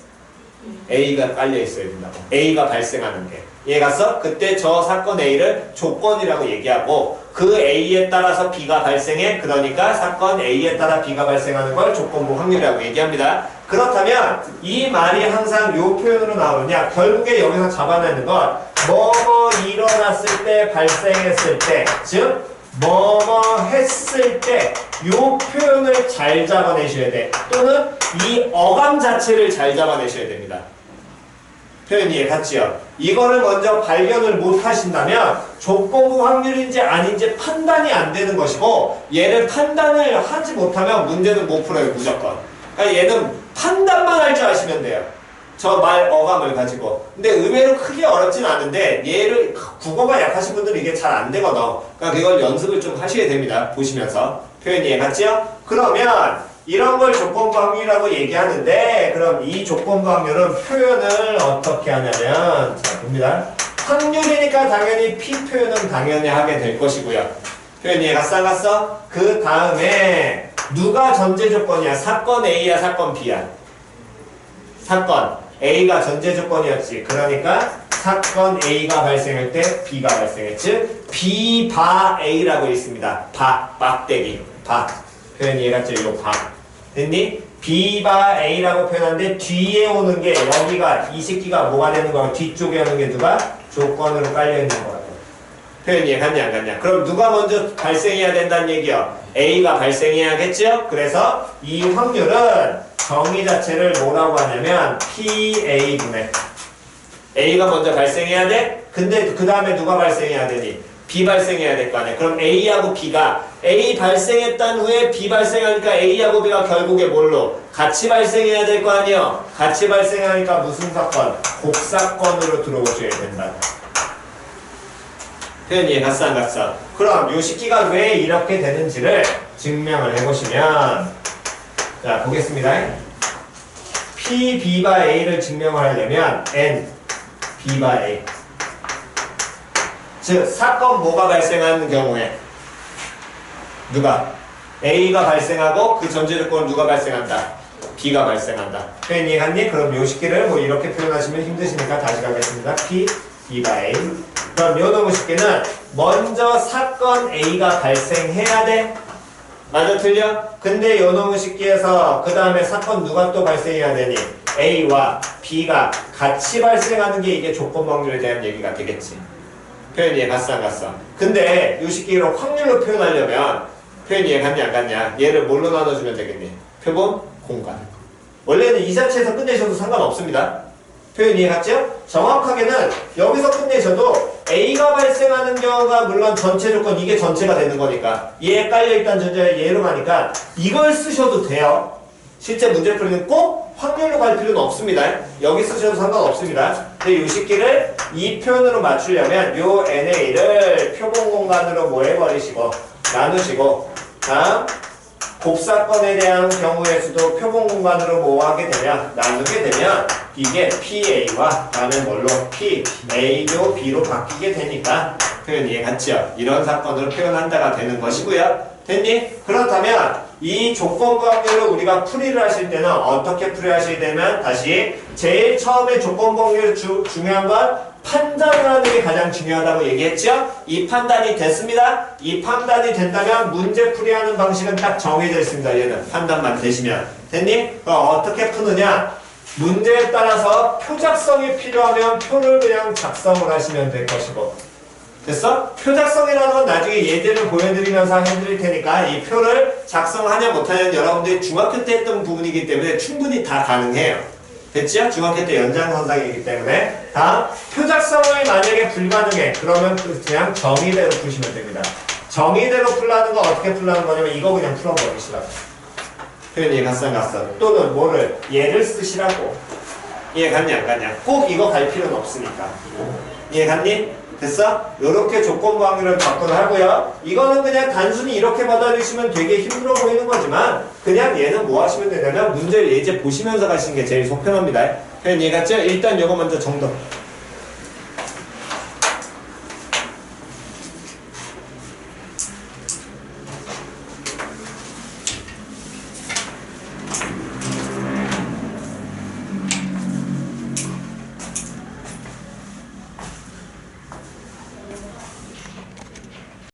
A가 깔려 있어야 된다고. A가 발생하는 게. 이해 갔어? 그때 저 사건 A를 조건이라고 얘기하고 그 A에 따라서 B가 발생해. 그러니까 사건 A에 따라 B가 발생하는 걸 조건부 확률이라고 얘기합니다. 그렇다면 이 말이 항상 요 표현으로 나오느냐? 결국에 여기서 잡아내는 건 뭐뭐 일어났을 때 발생했을 때 즉 뭐뭐 했을 때 요 표현을 잘 잡아내셔야 돼. 또는 이 어감 자체를 잘 잡아내셔야 됩니다. 표현 이해 갔지요? 이거를 먼저 발견을 못 하신다면 조건부 확률인지 아닌지 판단이 안 되는 것이고 얘를 판단을 하지 못하면 문제는 못 풀어요. 무조건. 그러니까 얘는 판단만 할 줄 아시면 돼요. 저 말 어감을 가지고. 근데 의외로 크게 어렵진 않은데 얘를 국어가 약하신 분들은 이게 잘 안 되거든. 그러니까 이걸 연습을 좀 하셔야 됩니다. 보시면서. 표현 이해 갔지요? 그러면 이런 걸 조건부 확률이라고 얘기하는데 그럼 이 조건부 확률은 표현을 어떻게 하냐면 자 봅니다. 확률이니까 당연히 P 표현은 당연히 하게 될 것이고요. 표현 이해 갔어? 안 갔어? 그 다음에 누가 전제 조건이야? 사건 A야 사건 B야? 사건 A가 전제 조건이었지. 그러니까 사건 A가 발생할 때 B가 발생해. 즉 B 바 A라고 있습니다. 바 막대기 바 표현 이해 갔죠? 요 바 됐니? B 바 A라고 표현하는데 뒤에 오는 게 여기가 이 새끼가 뭐가 되는 거야? 뒤쪽에 오는 게 누가? 조건으로 깔려있는 거라고. 표현 이해 갔냐 안 갔냐? 그럼 누가 먼저 발생해야 된다는 얘기야? A가 발생해야겠죠? 그래서 이 확률은 정의 자체를 뭐라고 하냐면 PA분의 A가 먼저 발생해야 돼? 근데 그 다음에 누가 발생해야 되니? B 발생해야 될 거 아니야. 그럼 A하고 B가 A 발생했단 후에 B 발생하니까 A하고 B가 결국에 뭘로? 같이 발생해야 될 거 아니야. 같이 발생하니까 무슨 사건? 곱사건으로 들어오셔야 된다. 표현 이해 갔어 안 갔어? 그럼 요 식기가 왜 이렇게 되는지를 증명을 해보시면 자 보겠습니다. P, B바 A를 증명을 하려면 N, B바 A 즉 사건 뭐가 발생하는 경우에 누가? A가 발생하고 그 전제 조건은 누가 발생한다? B가 발생한다. 표현 이해갔니? 그럼 요 식기를 뭐 이렇게 표현하시면 힘드시니까 다시 가겠습니다. P, B바 A 그럼 요 놈의 식기는 먼저 사건 A가 발생해야 돼? 맞아 틀려? 근데 요 놈의 식기에서 그 다음에 사건 누가 또 발생해야 되니? A와 B가 같이 발생하는 게 이게 조건 확률에 대한 얘기가 되겠지. 표현 이해 갔어 안 갔어? 근데 요 식기를 확률로 표현하려면 표현 이해 갔냐 안 갔냐? 얘를 뭘로 나눠주면 되겠니? 표본 공간. 원래는 이 자체에서 끝내셔도 상관없습니다. 표현 이해 갔죠? 정확하게는 여기서 끝내셔도 A가 발생하는 경우가 물론 전체 조건 이게 전체가 되는 거니까 얘에 깔려있다는 전제가 얘로 가니까 이걸 쓰셔도 돼요. 실제 문제 풀이는 꼭 확률로 갈 필요는 없습니다. 여기 쓰셔도 상관없습니다. 근데 이 식기를 이 표현으로 맞추려면 요 NA를 표본 공간으로 뭐 해버리시고 나누시고 다음 곱사건에 대한 경우의 수도 표본 공간으로 뭐 하게 되냐 나누게 되면 이게 PA와 다음에 뭘로 PA도 B로 바뀌게 되니까 표현 이해 갔죠? 이런 사건으로 표현한다가 되는 것이고요. 됐니? 그렇다면 이 조건부 확률을 우리가 풀이를 하실 때는 어떻게 풀이하시게 되면 다시 제일 처음에 조건부 확률 중요한 건 판단을 하는 게 가장 중요하다고 얘기했죠? 이 판단이 됐습니다. 이 판단이 된다면 문제 풀이하는 방식은 딱 정해져 있습니다. 얘는 판단만 되시면 됐니? 어떻게 푸느냐? 문제에 따라서 표작성이 필요하면 표를 그냥 작성을 하시면 될 것이고 됐어? 표작성이라는 건 나중에 예제를 보여드리면서 해드릴 테니까 이 표를 작성하냐 못하냐는 여러분들이 중학교 때 했던 부분이기 때문에 충분히 다 가능해요. 됐죠? 중학교 때 연장선상이기 때문에 다음 표작성을 만약에 불가능해 그러면 그냥 정의대로 푸시면 됩니다. 정의대로 풀라는 거 어떻게 풀라는 거냐면 이거 그냥 풀어버리시라고. 표현이 갔어 갔어 또는 뭐를 얘를 쓰시라고 이해갔니 안 갔냐? 꼭 이거 갈 필요는 없으니까. 이해갔니? 됐어? 요렇게 조건부 확률을 접근하고요. 이거는 그냥 단순히 이렇게 받아들이시면 되게 힘들어 보이는 거지만 그냥 얘는 뭐 하시면 되냐면 문제를 예제 보시면서 가시는 게 제일 속편합니다. 표현 이해갔죠? 일단 요거 먼저 정도.